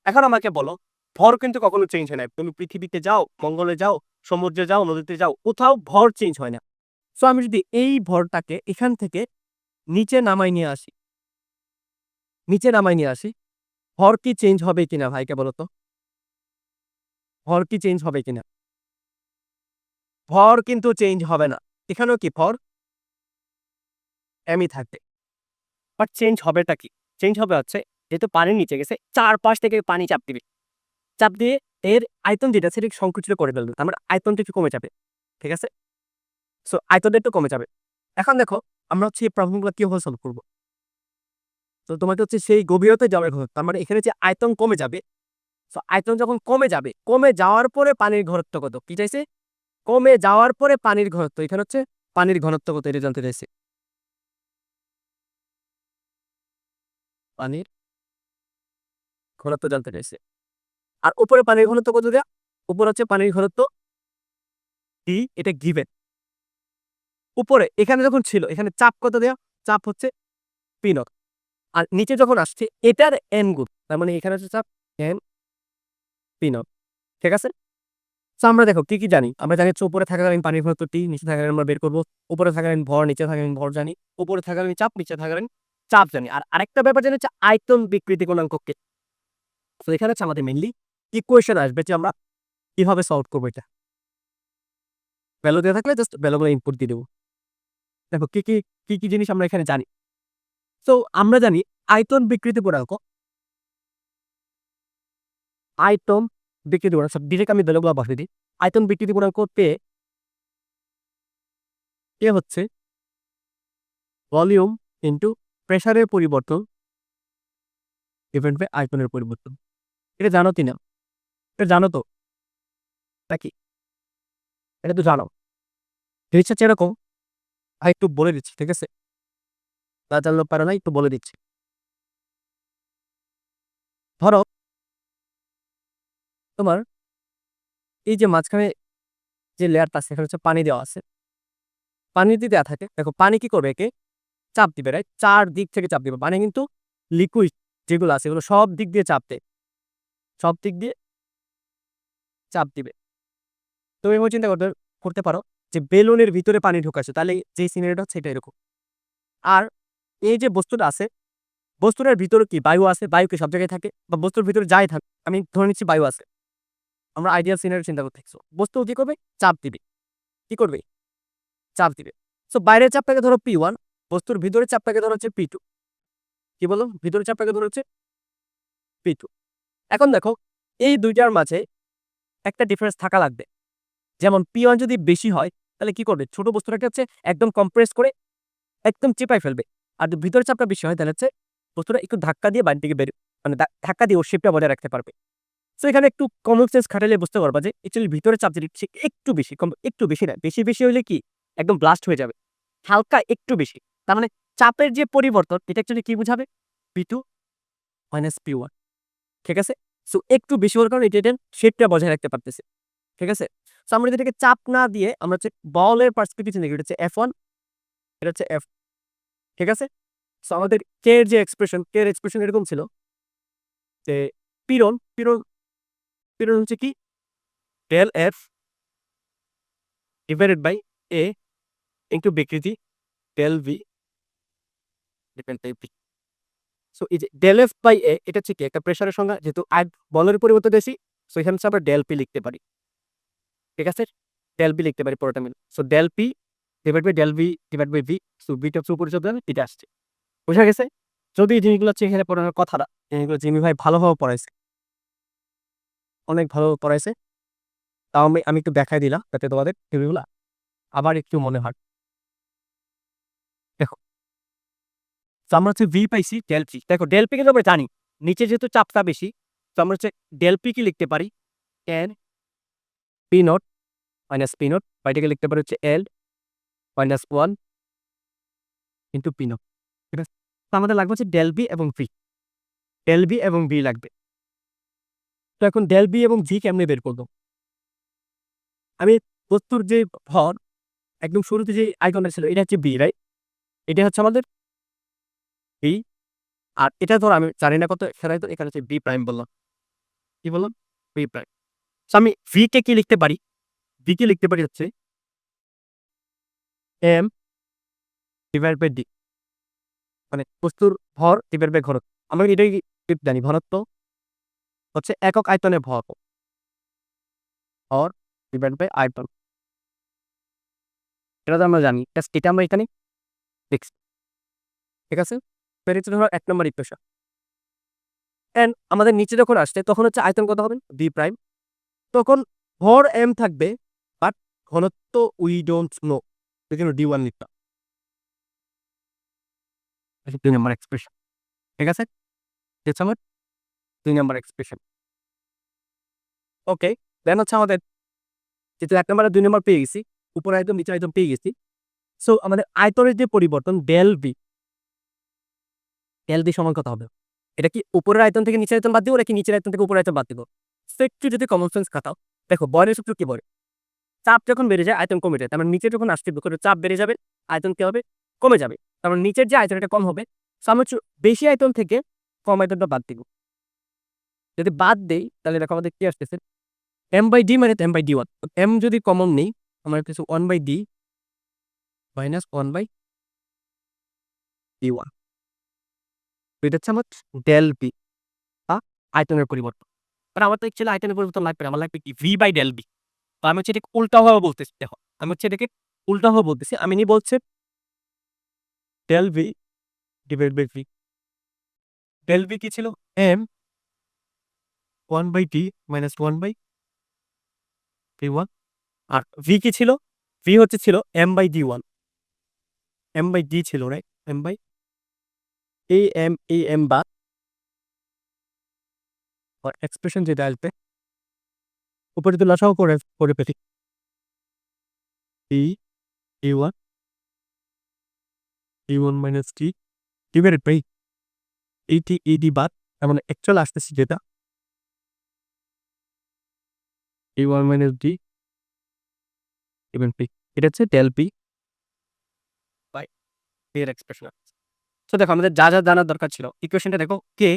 এখন আমাকে বলো, ভর কিন্তু কখনো চেঞ্জ হয় না। তুমি পৃথিবীতে যাও, মঙ্গলে যাও, সমুদ্রে যাও, নদীতে যাও, কোথাও ভর চেঞ্জ হয় না। সো আমি যদি এই ভরটাকে এখান থেকে নিচে নামাই নিয়ে আসি, নিচে নামাই নিয়ে আসি, ভর কি চেঞ্জ হবে কিনা ভাইকে বলো তো? ভর কি চেঞ্জ হবে কিনা? ভর কিন্তু চেঞ্জ হবে না। এখানেও কি ভর এমই থাকবে, বাট চেঞ্জ হবেটা কি? চেঞ্জ হবে হচ্ছে, যেহেতু পানির নিচে গেছে, চারপাশ থেকে পানি চাপ দিবে, চাপ দিয়ে এর আয়তন যেটা সেটা সংকুচিত করে ফেলবে, আমার আয়তনটা একটু কমে যাবে, ঠিক আছে? সো আয়তনটা একটু কমে যাবে। এখন দেখো আমরা হচ্ছে এই প্রবলেমগুলো কিভাবে সলভ করবো। তো তোমাকে হচ্ছে সেই গভীরতায় যাওয়ার ঘনত্ব, তার মানে এখানে যে আয়তন কমে যাবে, সো আয়তন যখন কমে যাবে, কমে যাওয়ার পরে পানির ঘনত্ব কত, কি চাইছে? কমে যাওয়ার পরে পানির ঘনত্ব, এখানে হচ্ছে পানির ঘনত্ব কত এটা জানতে চাইছে, পানির ঘনত্ব জানতে চাইছে। আর উপরে পানির ঘনত্ব কত দেয়া? উপর হচ্ছে পানির ঘনত্ব ডি, এটা গিভেন। উপরে এখানে যখন ছিল, এখানে চাপ কত দেয়া? চাপ হচ্ছে পি নট। আর নিচে যখন আসছে এটার এন গুণ, তার মানে এখানে হচ্ছে চাপ এন পি নট, ঠিক আছে? তো আমরা দেখো কি কি জানি, আমরা জানি হচ্ছে উপরে থাকাকালীন পানির ঘনত্ব টি, নিচে থাকাকালীন আমরা বের করবো, উপরে থাকাকালীন ভর, নিচে থাকাকালীন ভর জানি, উপরে থাকাকালীন চাপ, নিচে থাকাকালীন চাপ জানি। আর আরেকটা ব্যাপার জানি হচ্ছে আয়তন বিকৃতি গুণাঙ্ক কে। তো এখানে হচ্ছে আমাদের মেইনলি ইকুয়েশন আসবে যে আমরা কিভাবে সলভ করবো এটা। ভ্যালু দেওয়া থাকলে জাস্ট ভ্যালুগুলো ইনপুট দিয়ে দেবো। দেখো কি কি কি কি জিনিস আমরা এখানে জানি। তো আমরা জানি আয়তন বিকৃতি গুণাঙ্ক, আয়তন বিকৃতি গুণাঙ্ক ডিরেক্ট আমি ভ্যালুগুলো বসিয়ে দিই। আয়তন বিকৃতি গুণাঙ্ক পেয়ে এ হচ্ছে ভলিউম ইন্টু প্রেসারের পরিবর্তন ডিপেন্ড বাই আয়তনের পরিবর্তন। এটা জানো কি না? এটা জানো তো নাকি? এটা তো জানো। জিনিসটা হচ্ছে এরকম, একটু বলে দিচ্ছি, ঠিক আছে? না জানলেও পারো না, একটু বলে দিচ্ছি। ধরো তোমার এই যে মাঝখানে যে লেয়ারটা আছে, এখানে হচ্ছে পানি দেওয়া আছে, পানি যদি দেওয়া থাকে, দেখো পানি কি করবে, একে চাপ দিবে, রাইট? চার দিক থেকে চাপ দিবে। পানি কিন্তু লিকুইড যেগুলো আছে এগুলো সব দিক দিয়ে চাপ দেয়, সব দিক দিয়ে চাপ দিবে। তুমি এভাবে চিন্তা করতে করতে পারো যে বেলুনের ভিতরে পানি ঢুকাচ্ছে, তাহলে যে সিনারিটা হচ্ছে এটা এরকম। আর এই যে বস্তুটা আছে, বস্তুটার ভিতরে কি বায়ু আছে? বায়ু কি সব জায়গায় থাকে? বা বস্তুর ভিতরে যাই থাক, আমি ধরে নিচ্ছি বায়ু আছে, আমরা আইডিয়াল সিনারি চিন্তা করতে থাকছো। বস্তু কি করবে? চাপ দিবে। কি করবে? চাপ দিবে। সো বাইরের চাপটাকে ধরো P1, বস্তুর ভিতরের চাপটাকে ধরো হচ্ছে P2। কি বলো? ভিতরের চাপটাকে ধরো হচ্ছে P2। এখন দেখো এই দুইটার মাঝে একটা ডিফারেন্স থাকা লাগবে। যেমন P1 যদি বেশি হয় তাহলে কি করবে? ছোট বস্তুটাকে হচ্ছে একদম কম্প্রেস করে একদম চেপাই ফেলবে। আর যদি ভিতরের চাপটা বেশি হয় তাহলে হচ্ছে বস্তুটা একটু ধাক্কা দিয়ে বাইরে থেকে বের, মানে ধাক্কা দিয়ে ওর শেপটা বজায় রাখতে পারবে। সো এখানে একটু কমন সেন্স খাটালে বুঝতে পারবা যে অ্যাকচুয়ালি ভিতরে চাপ দিচ্ছে একটু বেশি, একটু বেশি না, বেশি বেশি হলে কি একদম ব্লাস্ট হয়ে যাবে। হালকা একটু বেশি, তার মানে চাপের যে পরিবর্তন এটা অ্যাকচুয়ালি কি বুঝাবে? P2 মাইনাস P1, ঠিক আছে? সো একটু বেশি হওয়ার কারণে এটা এটার শেপটা বজায় রাখতে পারতেছে, ঠিক আছে? সো আমরা যদি এটাকে চাপ না দিয়ে আমরা হচ্ছে বলের পার্সপেক্টিভ চিন্তা করি, এটা হচ্ছে F1, এটা হচ্ছে F, ঠিক আছে? সো আমাদের কে এর যে এক্সপ্রেশন, কে এর এক্সপ্রেশন এরকম ছিল যে পীড়ন পীড়ন পীড়ন হচ্ছে কি del F divided by A into বিকৃতি del V depend by V। So এই যে ডেল F বাই A এটা হচ্ছে কি একটা প্রেসারের সংজ্ঞা, যেহেতু বলের পরিবর্তে বেশি, সো এখানে হচ্ছে আমরা ডেল P লিখতে পারি, ঠিক আছে? ডেল P লিখতে পারি পুরোটা মিলে। So del P divide by del V divide by V, so beta উপরে চলে যাবে, এটা আসছে। বুঝা গেছে? যদি এই জিনিসগুলো হচ্ছে এখানে পড়ানোর কথাটা, এগুলো জিমি ভাই ভালোভাবে পড়াইছে, অনেক ভালো পড়াইছে। তাও আমি একটু দেখাই দিলাম যাতে তোমাদের থিওরিগুলা আবার একটু মনে হয়। দেখো, তো আমরা হচ্ছে ভি পাইছি ডেল পি। দেখো ডেল পি কিন্তু আমরা জানি নিচে যেহেতু চাপটা বেশি, তো আমরা হচ্ছে ডেল পি কি লিখতে পারি N P not minus P not, বাইটাকে লিখতে পারি হচ্ছে L minus 1 into P not, ঠিক আছে? তো আমাদের লাগবে হচ্ছে ডেল বি এবং ভি, ডেল বি এবং ভি লাগবে। তো এখন ডেল বি এবং ভি কেমনে বের করবো? আমি বস্তুর যে ভর একদম শুরুতে যে আইকনটা ছিল এটা হচ্ছে বি, রাইট? এটা হচ্ছে আমাদের বি, আর এটা ধর আমি জানি না কত, এখানে তো এখানে হচ্ছে বি প্রাইম বললাম, কি বললাম? B prime. সো আমি ভি কে কি লিখতে পারি? ভি কে লিখতে পারি হচ্ছে এম ডিভাইড বাই ডি, মানে বস্তুর ভর ডিভাইড বাই ঘনত্ব। আমরা এটাই জানি, ঘনত্ব হচ্ছে একক আয়তনে ভর, ভর ডিভাইড বাই আয়তন, এটা তো আমরা জানি। এটা আমরা এখানে লিখছি, ঠিক আছে? পেরেছে ধরো 1 নম্বর ইকুয়েশন। এন্ড আমাদের নিচে যখন আসছে তখন হচ্ছে আয়তন কত হবে? B prime. তখন ভর এম থাকবে, বাট ঘনত্ব উই ডোন্ট নো, এই জন্য D1 লিখতাম। 2 নম্বর এক্সপ্রেশন, ঠিক আছে? দেখছো আমার 2 নম্বর এক্সপ্রেশন। ওকে, দেন হচ্ছে আমাদের যেহেতু 1 নম্বর আর 2 নম্বর পেয়ে গেছি, উপরে আয়তন নিচে আয়তন পেয়ে গেছি, সো আমাদের আয়তনের যে পরিবর্তন ডেল বি, ডেল বি সমান কত হবে? এটা কি উপরের আয়তন থেকে নিচের আয়তন বাদ দিব নাকি নিচের আয়তন থেকে উপরের আয়তন বাদ দিব? সো একটু যদি কমন সেন্স খাটাও, দেখো বয়লের সূত্র কি বলে? চাপ যখন বেড়ে যায় আয়তন কমে যায়, তার মানে নিচে যখন আসতে চাপ বেড়ে যাবে আয়তন কি হবে? কমে যাবে। তার মানে নিচের যে আয়তন এটা কম হবে। সো আমরা বেশি আয়তন থেকে কম আয়তনটা বাদ দিব। যদি বাদ দেই তাহলে দেখো আমাদের কি আসতেছে এম বাই ডি মানে M by D one. M যদি কমন নেই আমরা কিছু 1 by D minus 1 by D one. এটা হচ্ছে আমার ডেল পি বা আয়তনের পরিবর্তন। মানে আমার তো অ্যাকচুয়ালি আয়তনের পরিবর্তন লাগবে না, আমার লাগবে কি ভি বাই ডেল বি। তো আমি হচ্ছে এটাকে উল্টাভাবে বলতেছি, দেখো আমি হচ্ছে এটাকে উল্টাভাবে বলতেছি। আমি নি বলছে del V divide by V. Del V কি ছিল? M 1 by D minus 1 by D one. আর ভি কি ছিল? ভি হচ্ছে ছিল M by D one, M by D ছিল, রাইট? এম বাই এম বা এক্সপ্রেশন যেটা আসবে উপরে তো লসাও করে পেটি D D one, D one minus D divided by eighty ইডি বাদ, তার মানে অ্যাকচুয়াল আসতেছে যেটা D one minus D even P, এটা হচ্ছে ডেল পি বাই এর এক্সপ্রেশন। সো দেখো আমাদের যা যা জানার দরকার ছিল, ইকুয়েশনটা দেখো কে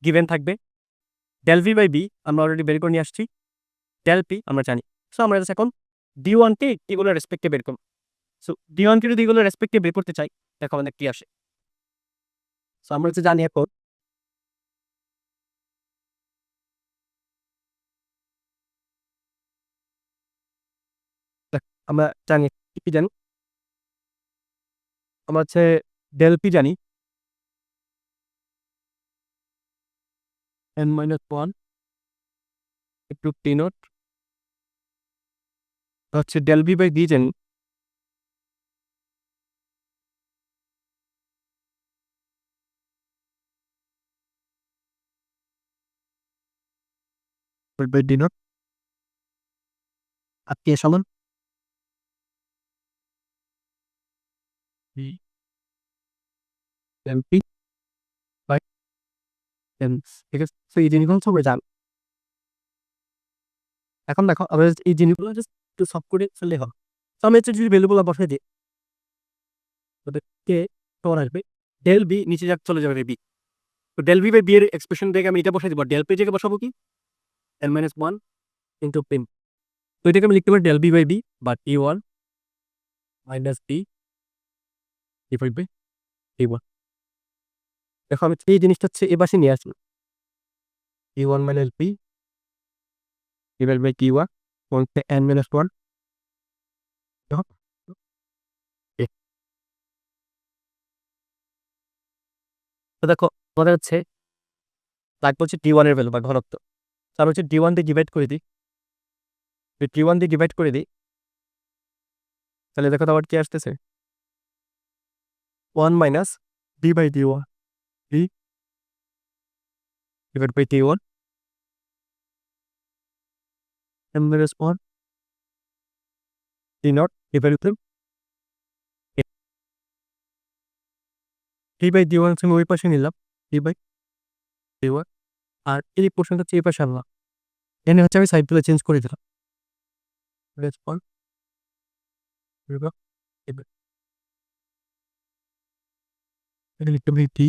গিভেন থাকবে, ডেল ভি বাই বি আমরা অলরেডি বের করে নিয়ে আসছি, ডেল পি আমরা জানি। সো আমরা এখন ডি ওয়ান কে এগুলো রেসপেক্টে বের করব। সো ডি ওয়ান কে যদি এগুলো রেসপেক্টে বের করতে চাই, দেখো আমাদের কি আসে। সো আমরা হচ্ছে জানি এখন আমরা জানি কি জানি, আমরা হচ্ছে ডেল পি জানি এন মাইনাস ওয়ান একটু টি নট, হচ্ছে ডেল ভি বাই ডি জানি বাই ডি নট, আর কে সমান D del P by N, ঠিক আছে? তো এই জিনিসগুলো সবাই জান। এখন দেখো আমরা এই জিনিসগুলো জাস্ট একটু সফট করে ফেললে হবে। তো আমি হচ্ছে যদি ভ্যালুগুলো বসাই দিই, কে তোমার আসবে ডেল বি, নিচে চলে যাবে বি। তো ডেল বি বাই বি এর এক্সপ্রেশন থেকে আমি এটা বসাই দিব, ডেল পি থেকে বসাবো কি N minus one into Pym. তো এটাকে আমি লিখতে পারি ডেল বি বাই বি বা T one minus B divide by T one. দেখো আমি এই জিনিসটা হচ্ছে এ পাশে নিয়ে আসলাম, T one minus B divide by T one N minus one. দেখো তো দেখো আমাদের হচ্ছে লাগবে হচ্ছে টি ওয়ানের ভ্যালু বা ঘনত্ব। তার হচ্ছে ডি ওয়ান দিয়ে ডিভাইড করে দিই, টি ওয়ান দিয়ে ডিভাইড করে দিই, তাহলে দেখো তো আবার কি আসতেছে, one minus D by D one D divide by T one N minus one T naught divide with D by D one আমি ওই পাশে নিলাম, ডি বাই ডি ওয়ান, আর এই পোর্শনটা হচ্ছে এই পাশে আনলাম। এনে হচ্ছে আমি সাইডগুলো চেঞ্জ করে দিলাম, রেসপন্স এটা লিখতে পারি টি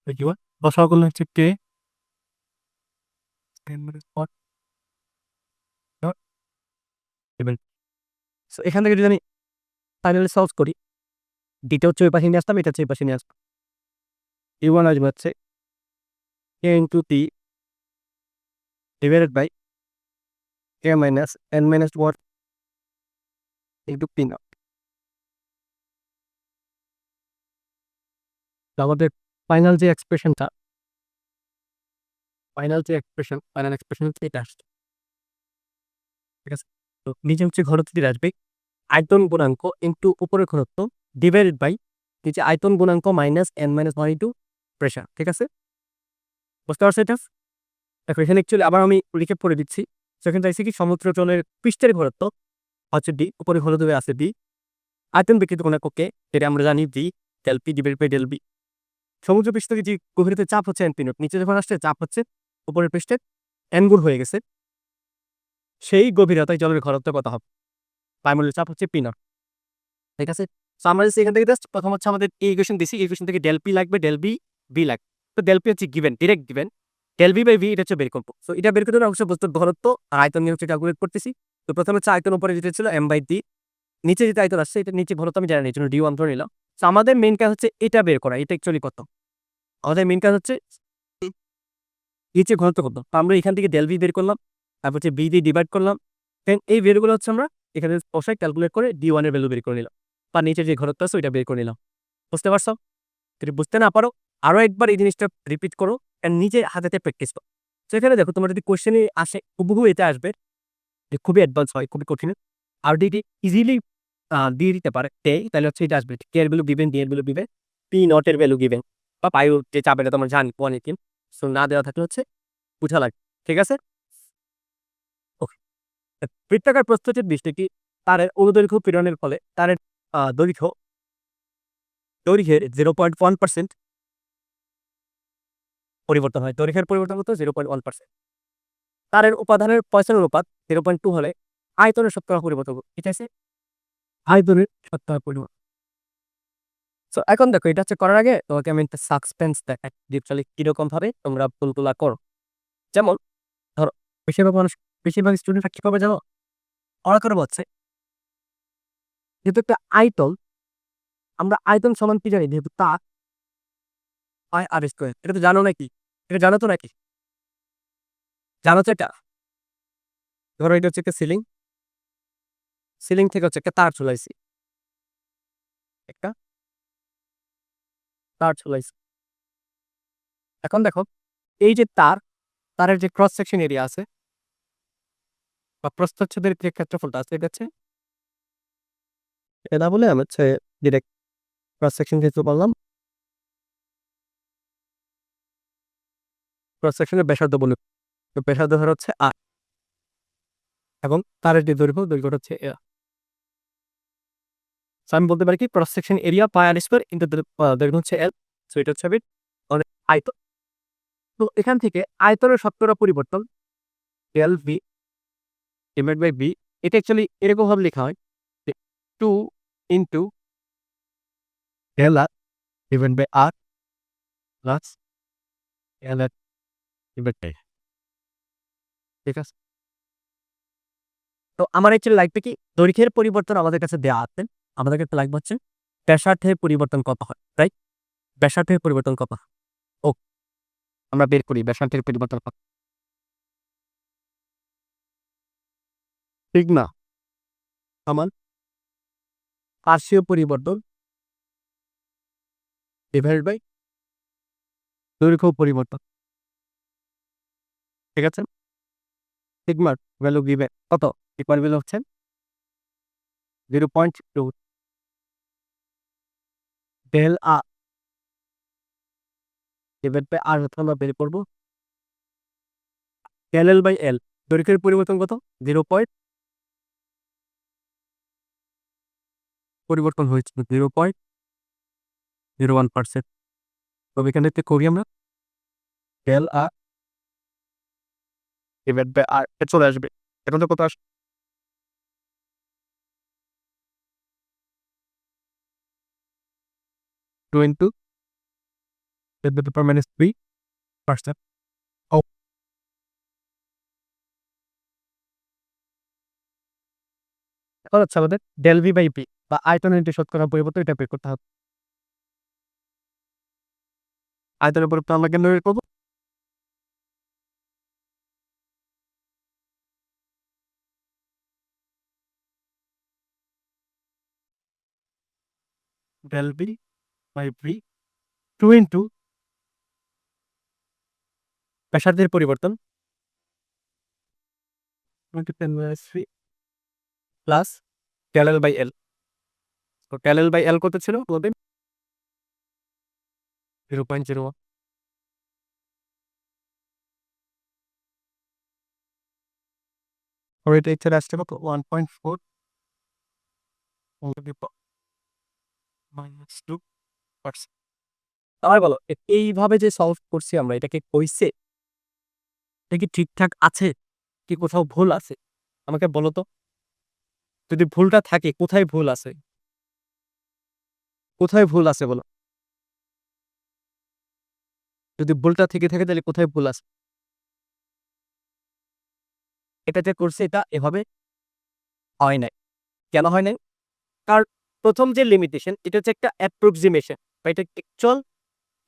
বাই ডি ওয়ান, বসাও করলে হচ্ছে K N minus one not divide. So এখান থেকে যদি আমি ফাইনালি সলভ করি, ডিটা হচ্ছে ওই পাশে নিয়ে আসতাম, এটা হচ্ছে এই পাশে নিয়ে আসতাম। টি ওয়ান আসবে হচ্ছে K into T divided by K minus N minus one into P not. আমাদের ফাইনাল যে এক্সপ্রেশনটা, ফাইনাল এক্সপ্রেশন হচ্ছে এটা আসছে, ঠিক আছে। তো নিচে হচ্ছে ঘনত্ব দিয়ে আসবে আয়তন গুণাঙ্ক ইন্টু উপরের ঘনত্ব ডিভাইডেড বাই নিচে আয়তন গুণাঙ্ক minus N minus one into pressure, ঠিক আছে। বুঝতে পারছো এটা? দেখো এখানে অ্যাকচুয়ালি আবার আমি রিক্যাপ করে দিচ্ছি। সেখানে চাইছি কি সমুদ্র জলের পৃষ্ঠের ঘনত্ব হচ্ছে ডি, উপরে ঘনত্ব আছে ডি, আয়তন বিকৃত গুণাঙ্ক কে, এটা আমরা জানি D del P divide by del B. সমুদ্র পৃষ্ঠ থেকে যে গভীরতার চাপ হচ্ছে এন পি নট, নিচে যখন আসছে চাপ হচ্ছে উপরের পৃষ্ঠের এন গুণ হয়ে গেছে, সেই গভীরতায় জলের ঘনত্ব কত হবে, বায়ুমণ্ডলের চাপ হচ্ছে পি নট, ঠিক আছে। সো আমরা এখান থেকে জাস্ট প্রথম হচ্ছে আমাদের এই ইকুয়েশন দিছি, এই ইকুয়েশন থেকে ডেল পি লাগবে, ডেল বি বি লাগবে। তো ডেল পি হচ্ছে given, direct given, del B by V এটা হচ্ছে বের করবো। সো এটা বের করতে হলে অবশ্যই বস্তুর ঘনত্ব আর আয়তন নিয়ে হচ্ছে ক্যালকুলেট করতেছি। তো প্রথমে হচ্ছে আয়তন উপরে যেটা ছিল এম বাই ডি, নিচে যেটা আয়তন আসছে এটা নিচে ঘনত্ব আমি জানি না, এই জন্য ডি ওয়ান ধরে নিলাম। সো আমাদের মেইন কাজ হচ্ছে এটা বের করা, এটা অ্যাকচুয়ালি কত, আমাদের মেইন কাজ হচ্ছে নিচে ঘনত্ব কত। তো আমরা এখান থেকে ডেল বি বের করলাম, তারপর হচ্ছে বি দিয়ে ডিভাইড করলাম, দেন এই ভ্যালুগুলো হচ্ছে আমরা এখানে বসাই ক্যালকুলেট করে ডি ওয়ানের ভ্যালু বের করে নিলাম, বা নিচে যে ঘনত্ব আছে ওইটা বের করে নিলাম। বুঝতে পারছো? যদি বুঝতে না পারো আরো একবার এই জিনিসটা রিপিট করো এন্ড নিজে হাতে প্র্যাকটিস করো। তো এখানে দেখো তোমার যদি কোশ্চেনে আসে হুবহু এটা আসবে, যে খুবই অ্যাডভান্স হয়, খুবই কঠিন, আর যদি ইজিলি দিয়ে দিতে পারে তাহলে হচ্ছে এটা আসবে কে এর ভ্যালু গিভেন, ডি এর ভ্যালু গিভেন, পি নট এর ভ্যালু গিভেন, বা বায়ু যে চাপ এটা তোমার জানি ওয়ান এইটিন। সো না দেওয়া থাকলে হচ্ছে বুঝা লাগে, ঠিক আছে। ওকে, বৃত্তাকার প্রস্থচ্ছেদ বৃষ্টিটি তারের অনুদৈর্ঘ্য পীড়নের ফলে তারের দৈর্ঘ্যের 0.1% পরিবর্তন হয়, দৈর্ঘ্যের পরিবর্তন হতো 0.1%। তারের উপাদানের পয়সন অনুপাত 0.2 হলে আয়তনের শতকরা পরিবর্তন হবে, ঠিক আছে, আয়তনের শতকরা পরিবর্তন। সো এখন দেখো এটা হচ্ছে করার আগে তোমাকে আমি একটা সাসপেন্স দেখাই যে আসলে কিরকম ভাবে তোমরা ভুলগুলা করো। যেমন ধরো বেশিরভাগ স্টুডেন্টরা কিভাবে জানো, ওরা করে বলছে যেহেতু একটা আয়তন, আমরা আয়তন সমান কি জানি, যেহেতু তাপ আই আর স্কোয়ার, এটা তো জানো নাকি, এটা জানো তো নাকি, জানো তো এটা। ধরো এটা হচ্ছে একটা সিলিং, সিলিং থেকে হচ্ছে একটা তার ঝুলাইছি, একটা তার ঝুলাইছি। এখন দেখো এই যে তারের যে ক্রস সেকশন এরিয়া আছে বা প্রস্থচ্ছেদের যে ক্ষেত্রফলটা আছে এটা হচ্ছে, এটা বলে আমি হচ্ছে ডিরেক্ট ক্রস সেকশন যেহেতু বললাম, ক্রস সেকশনের ব্যাসার্ধ বলে, তো ব্যাসার্ধ ধর হচ্ছে আর, এবং তারের যে দৈর্ঘ্যটা হচ্ছে এ। সো আমি বলতে পারি কি ক্রস সেকশন এরিয়া পাই আর স্কয়ার ইনটু দৈর্ঘ্য হচ্ছে এল। সো এটা হচ্ছে আয়তন। তো এখান থেকে আয়তনের শতকরা পরিবর্তন del V divide by B, এটা অ্যাকচুয়ালি এরকম ভাবে লেখা হয় যে 2 into del R divide by R plus del R divide by, ঠিক আছে? তো আমার অ্যাকচুয়ালি লাগবে কি, দৈর্ঘ্যের পরিবর্তন আমাদের কাছে দেয়া আছে। আমাদের কাছে লাগবে হচ্ছে ব্যাসার্ধের পরিবর্তন কত হয়, রাইট? ব্যাসার্ধের পরিবর্তন কত হয়? ও, আমরা বের করি ব্যাসার্ধের পরিবর্তন কত। সিগমা সমান পার্শ্বীয় পরিবর্তন ডিভাইডেড বাই দৈর্ঘ্য পরিবর্তন, ঠিক আছে? সিগমার ভ্যালু দিবে কত? সিগমার ভ্যালু হচ্ছে 0.2 ডেল আর ডিভাইড বাই আর হচ্ছে আমরা বের করব ডেল এল বাই এল। দৈর্ঘ্যের পরিবর্তন কত? 0 পয়েন্ট পরিবর্তন হয়েছে 0.01%। তবে এখানে থেকে করি আমরা del R divide by R চলে আসবে। এখন তো কত আসবে? 2 into 10 to the power minus 3%। ও, এখন হচ্ছে আমাদের ডেল ভি বাই পি বা আয়তনের যে শতকরা পরিবর্তন এটা বের করতে হবে। আয়তনের পরিবর্তন আমরা কেন বের করব? Del V by V 2 into ব্যাসার্ধের পরিবর্তন 10 minus 3 plus del L by L. তো ডেল এল বাই এল কত ছিল বলবেন? 0.01। আর এটা চলে আসছে কত? 1.4 মাইনাস 2%। তাহলে বলো এইভাবে যে সলভ করছি আমরা, এটা কি হইছে? এটা কি ঠিকঠাক আছে? কি কোথাও ভুল আছে? আমাকে বলো তো। যদি ভুলটা থাকে কোথায় ভুল আছে? কোথায় ভুল আছে বলো? যদি ভুলটা থেকে থাকে তাহলে কোথায় ভুল আছে? এটা যে করছে এটা এভাবে হয় নাই। কেন হয় নাই? কারণ প্রথম যে লিমিটেশন এটা হচ্ছে একটা অ্যাপ্রক্সিমেশন বা এটা অ্যাকচুয়াল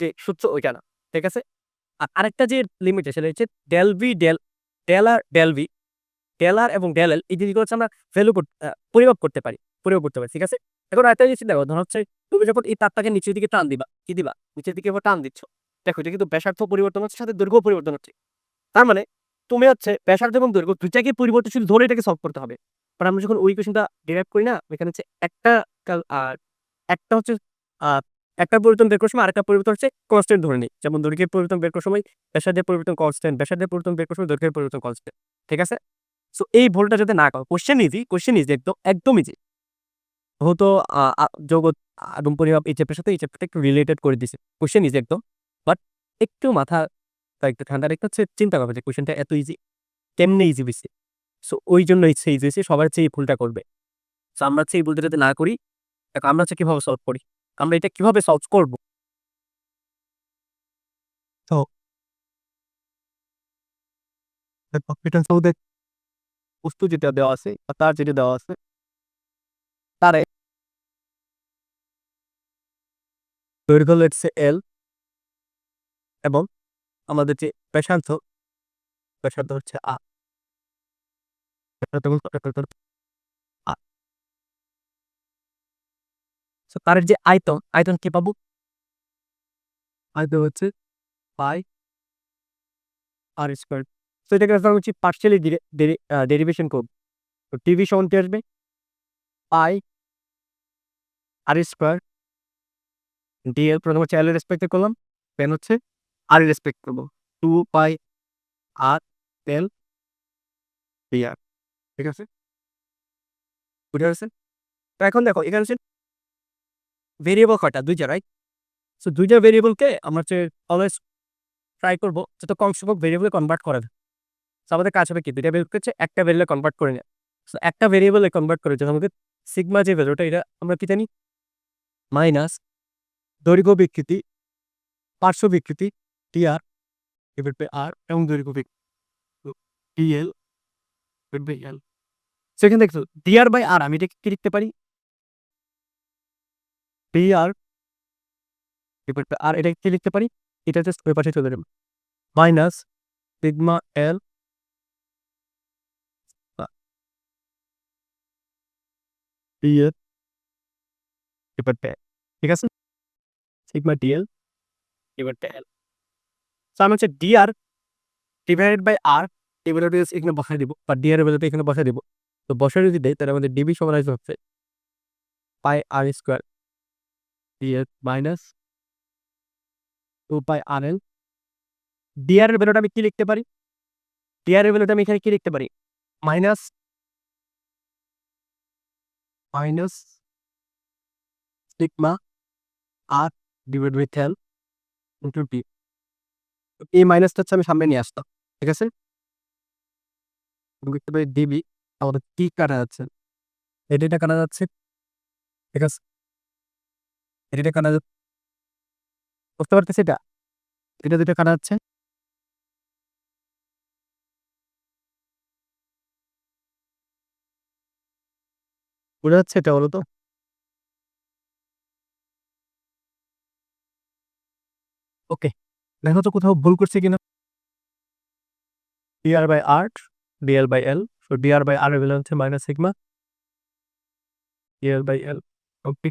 যে সূত্র ওইটা না। ঠিক আছে? আর আরেকটা যে লিমিটেশন হচ্ছে ডেল ভি ডেল ডেল আর ডেল ভি, ডেল আর এবং ডেল এল এই জিনিসগুলো হচ্ছে আমরা ভ্যালু পরিমাপ করতে পারি। পরিমাপ করতে পারি। ঠিক আছে? এখন আরেকটা জিনিস দেখো, ধরো হচ্ছে তুমি যখন এই তারটাকে নিচের দিকে টান দিবা, কি দিবা? নিচের দিকে এবার টান দিচ্ছ। দেখো এটা কিন্তু ব্যাসার্ধ পরিবর্তন হচ্ছে সাথে দৈর্ঘ্য পরিবর্তন হচ্ছে। তার মানে তুমি হচ্ছে ব্যাসার্ধ এবং দৈর্ঘ্য দুইটাকে পরিবর্তনশীল ধরে এটাকে সলভ করতে হবে। বাট আমরা যখন ওই ইকুয়েশনটা ডিরাইভ করি না, এখানে হচ্ছে আর একটা হচ্ছে আ একটা পরিবর্তন বের করার সময় আরেকটা পরিবর্তন হচ্ছে কনস্ট্যান্ট ধরে নিই। যেমন দৈর্ঘ্যের পরিবর্তন বের করার সময় ব্যাসার্ধের পরিবর্তন কনস্ট্যান্ট, ব্যাসার্ধের পরিবর্তন বের করার সময় দৈর্ঘ্যের পরিবর্তন কনস্ট্যান্ট। ঠিক আছে? সো এই ভুলটা যাতে না করো। কোয়েশ্চেন ইজি একদম ইজি। হয়তো আ আ জগৎ এবং পরিমাপ এই চ্যাপ্টারের সাথে এই চ্যাপ্টারটা একটু রিলেটেড করে দিছে। কোয়েশ্চেন ইজি একদম। বাট একটু মাথাটা একটু ঠান্ডা রেখে হচ্ছে চিন্তা করবে যে কোয়েশ্চেনটা এত ইজি, কেমনে ইজি হইছে? সো ওইজন্য ইচ্ছে ইজি হইছে, সবার চেয়ে এই ভুলটা করবে। সো আমরা হচ্ছে এই ভুলটা যাতে না করি, দেখো আমরা হচ্ছে কিভাবে সলভ করি? আমরা এটা কিভাবে সলভ করব? তো দেখো এটা হচ্ছে বস্তু যেটা দেওয়া আছে বা তার যেটা দেওয়া আছে তারে দৈর্ঘ্য হচ্ছে L এবং আমাদের যে ব্যাসার্ধ হচ্ছে R। আর সো তারের যে আয়তন কি পাবো? আয়তন হচ্ছে পাই আর স্কয়ার। সো এটাকে আমরা হচ্ছে পার্শিয়ালি ডেরিভেশন করব। তো টিভি সমান কি আসবে? পাই আর স্কয়ার ডিএল, প্রথম হচ্ছে এল এর রেসপেক্টে করলাম, দেন হচ্ছে আর এর রেসপেক্ট করব। 2 পাই আর এল ডি আর। ঠিক আছে? বুঝা গেছে? তো এখন দেখো এখানে হচ্ছে ভেরিয়েবল কয়টা? ২ টা, রাইট? সো ২ টা ভেরিয়েবলকে আমরা হচ্ছে অলওয়েজ ট্রাই করব যত কম সংখ্যক ভেরিয়েবলে কনভার্ট করা যায়। সো আমাদের কাজ হবে কি দুইটা ভ্যালু হচ্ছে একটা ভ্যারিয়েবলে কনভার্ট করে নেওয়া। সো একটা ভ্যারিয়েবলে কনভার্ট করে যখন আমাদের সিগমা যে ভ্যালুটা এটা আমরা কি জানি মাইনাস দৈর্ঘ্য বিকৃতি পার্শ্ব বিকৃতি টিআর ডিভাইড বাই আর এবং দৈর্ঘ্য বিকৃতি ডিএল ডিভাইড বাই এল। সেখানে দেখছো ডিআর বাই আর আমি এটাকে কি লিখতে পারি ডিআর ডিভাইড বাই আর এটা কি লিখতে পারি এটা জাস্ট ওই পাশে চলে যাবে minus sigma L dL divide by ঠিক আছে sigma dL divide by L. So আমি হচ্ছে ডিআর ডিভাইডেড বাই আর এই ভ্যালুটা এখানে বসাই দিব বা ডিআর এর ভ্যালুটা এখানে বসাই দিব। তো বসাই যদি দেয় তাহলে আমাদের ডিবি সমান হচ্ছে pi R square DL minus 2 পাই আর এল। ডিআর এর ভ্যালুটা আমি কি লিখতে পারি ডিআর এর ভ্যালুটা আমি এখানে কি লিখতে পারি minus minus sigma R divide by L into D. এই মাইনাসটা হচ্ছে আমি সামনে নিয়ে আসতাম ঠিক আছে লিখতে পারি ডিবি আমাদের কি কাটা যাচ্ছে এটা কাটা যাচ্ছে ঠিক আছে এটা কাটা যাচ্ছে বুঝতে পারতেছি এটা দুটো কাটা যাচ্ছে বোঝা যাচ্ছে এটা বলো তো ওকে দেখো তো কোথাও ভুল করছে কিনা DR by R DL by L so DR by R এর ভ্যালু হচ্ছে minus sigma DL by L okay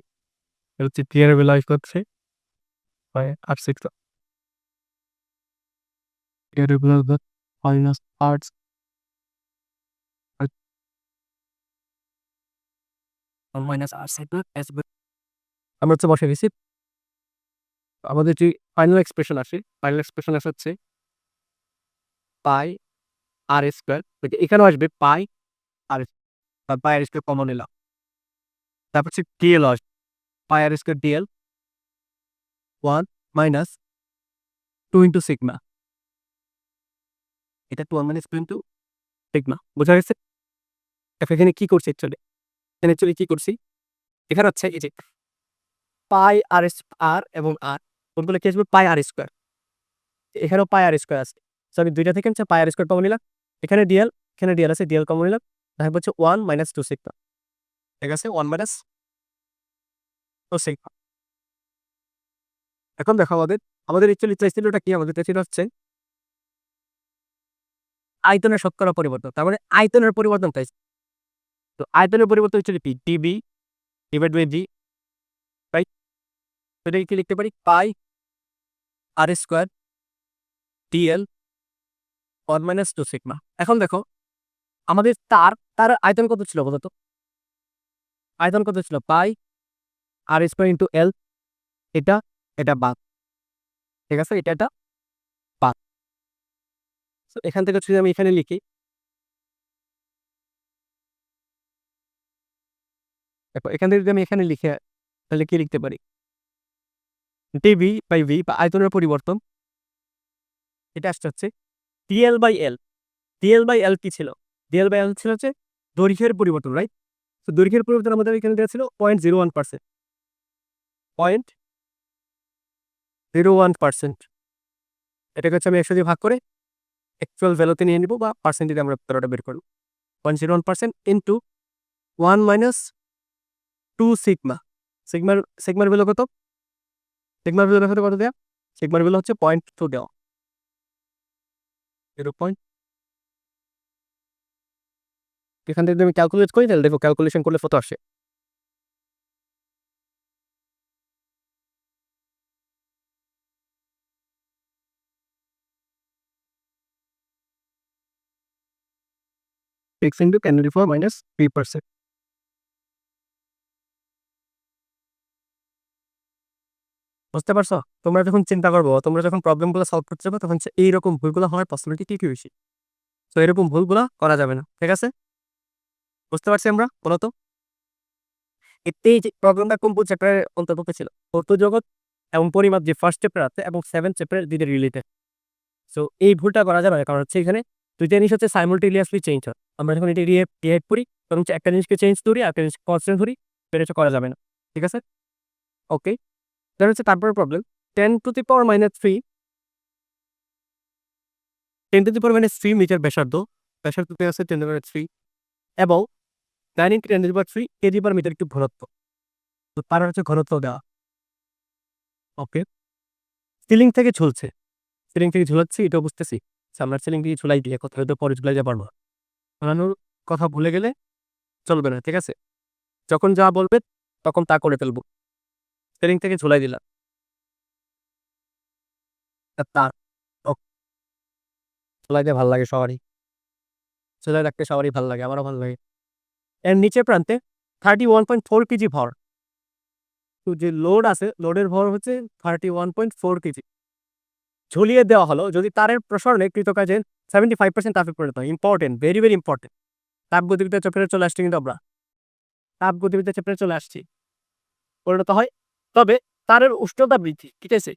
এটা হচ্ছে ডিআর এর ভ্যালু হচ্ছে বাই আর সিগমা ডিআর এর ভ্যালু হচ্ছে minus R minus R sigma S আমরা হচ্ছে বসে গেছি আমাদের যে ফাইনাল এক্সপ্রেশন আসে ফাইনাল এক্সপ্রেশন হচ্ছে পাই আর স্কোয়ার এখানেও আসবে পাই আর পাই আর স্কোয়ার কমন এলাম তারপর হচ্ছে ডিএল আসবে pi R square DL 1 minus 2 into sigma এটা 2 মাইনাস 2 ইন্টু সিগমা বোঝা গেছে এখানে কি করছি অ্যাকচুয়ালি কি করছি এখানে হচ্ছে এই যে পাই আর আর এবং আর কোনগুলো কি আসবে পাই আর স্কোয়ার এখানেও পাই আর স্কোয়ার আছে সো আমি দুইটা থেকে হচ্ছে পাই আর স্কোয়ার কমন নিলাম এখানে ডিএল আছে ডিএল কমন নিলাম তারপর হচ্ছে 1 মাইনাস 2 সিগমা ঠিক আছে 1 মাইনাস 2 সিগমা। এখন দেখো আমাদের অ্যাকচুয়ালি চাইছিলটা কি আমাদের চাইছিল হচ্ছে আয়তনের শতকরা পরিবর্তন তার মানে আয়তনের পরিবর্তন চাইছি তো আয়তনের পরিবর্তন হচ্ছে কি dB divide by G right তো এটা কি লিখতে পারি pi R square DL 1 minus 2 sigma. এখন দেখো আমাদের তার আয়তন কত ছিল বলতো আয়তন কত ছিল পাই আর স্কোয়ার ইন্টু এল এটা এটা বাদ ঠিক আছে এটা বাদ তো এখান থেকে যদি আমি এখানে লিখি দেখো এখান থেকে যদি আমি এখানে লিখে তাহলে কি লিখতে পারি ডিবি বাই ভি বা আয়তনের পরিবর্তন এটা আসতে হচ্ছে dL by L dL by L কি ছিল ডিএল বাই এল ছিল হচ্ছে দৈর্ঘ্যের পরিবর্তন রাইট তো দৈর্ঘ্যের পরিবর্তন আমাদের এখানে দেওয়া ছিল 0.01% 0.01% এটাকে হচ্ছে আমি 100 দিয়ে ভাগ করে অ্যাকচুয়াল ভ্যালুতে নিয়ে নিব বা পার্সেন্টেজে আমরা উত্তরটা বের করব 0.01% ইন্টু 1 মাইনাস 2 সিগমা সিগমার ভ্যালু কত সিগমার ভ্যালু কত দেওয়া সিগমার ভ্যালু হচ্ছে 0.2 দেওয়া 0. এখান থেকে আমি ক্যালকুলেট করি তাহলে দেখো ক্যালকুলেশন করলে কত আসে x into 10⁻⁴ minus 3%. বুঝতে পারছো তোমরা যখন চিন্তা করবো তোমরা যখন প্রবলেমগুলো সলভ করতে যাবে তখন এইরকম ভুলগুলো হওয়ার পসিবিলিটি কি বেশি তো এরকম ভুলগুলো করা যাবে না ঠিক আছে বুঝতে পারছি আমরা বলো তো এই যে প্রবলেমটা কোন চ্যাপ্টারের অন্তর্ভুক্ত ছিল ভৌত জগৎ এবং পরিমাপ যে ফার্স্ট চ্যাপ্টার আছে এবং 7th চ্যাপ্টারের দুইটা রিলেটেড সো এই ভুলটা করা যাবে না কারণ হচ্ছে এখানে দুইটা জিনিস হচ্ছে সাইমultaneously চেঞ্জ হয়। আমরা যখন এটা রিয়েক্ট করি তখন হচ্ছে একটা জিনিসকে চেঞ্জ ধরি আর একটা জিনিস কনস্ট্যান্ট ধরি, এটা হচ্ছে করা যাবে না। ঠিক আছে? ওকে। দেন হচ্ছে তারপরের প্রবলেম 10⁻³ 10⁻³ মিটার ব্যাসার্ধ দেওয়া আছে 10⁻³ এবং 9 × 10⁻³ কেজি/মিটার কিউব ঘনত্ব। তো তার হচ্ছে ঘনত্ব দেওয়া। ওকে। সিলিং থেকে ঝুলছে। সিলিং থেকে ঝুলাচ্ছি এটাও বুঝতেছি। আমরা সিলিং থেকে ঝুলাই দিয়ে কোথাও হয়তো পরে ঝুলাই যাবার না। ঝুলানোর কথা ভুলে গেলে চলবে না। ঠিক আছে? যখন যা বলবে তখন তা করে ফেলবো। সিলিং থেকে ঝুলাই দিলাম। তার ঝুলাইতে ভাল লাগে সবারই। ঝুলাই রাখতে সবারই ভাল লাগে, আমারও ভাল লাগে। এর নিচের প্রান্তে 31.4 কেজি ভর। তো যে লোড আছে, লোডের ভর হচ্ছে 31.4 কেজি। ঝুলিয়ে দেওয়া হলো যদি তারের প্রসারণে কৃতকাজের 75% তাপে পরিণত হয়। Important, very very important. তাপগতিবিদ্যা চ্যাপ্টারে চলে আসছি কিন্তু আমরা। তাপগতিবিদ্যা চ্যাপ্টারে চলে আসছি। পরিণত হয়। তবে তারের উষ্ণতা বৃদ্ধি, ঠিক আছে?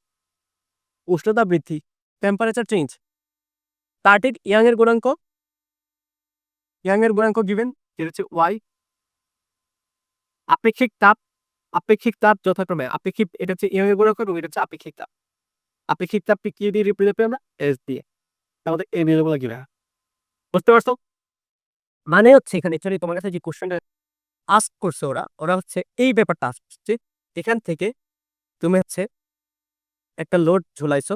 উষ্ণতা বৃদ্ধি, টেম্পারেচার চেঞ্জ। তারটির ইয়াংয়ের গুণাঙ্ক গিভেন, যেটা হচ্ছে ওয়াই। আপেক্ষিক তাপ যথাক্রমে এটা হচ্ছে ইয়াংয়ের গুণাঙ্ক এবং এটা হচ্ছে আপেক্ষিক তাপ। আপেক্ষিক তাপকে কি দিয়ে রিপ্রেজেন্ট করি আমরা? এস দিয়ে। আমাদের এই ভ্যালুগুলো কি বুঝতে পারছো? মানে হচ্ছে এখানে অ্যাকচুয়ালি তোমার কাছে যে কোশ্চেনটা আস্ক করছে ওরা হচ্ছে এই ব্যাপারটা আস্ক করছে। এখান থেকে তুমি হচ্ছে একটা লোড ঝুলাইছো।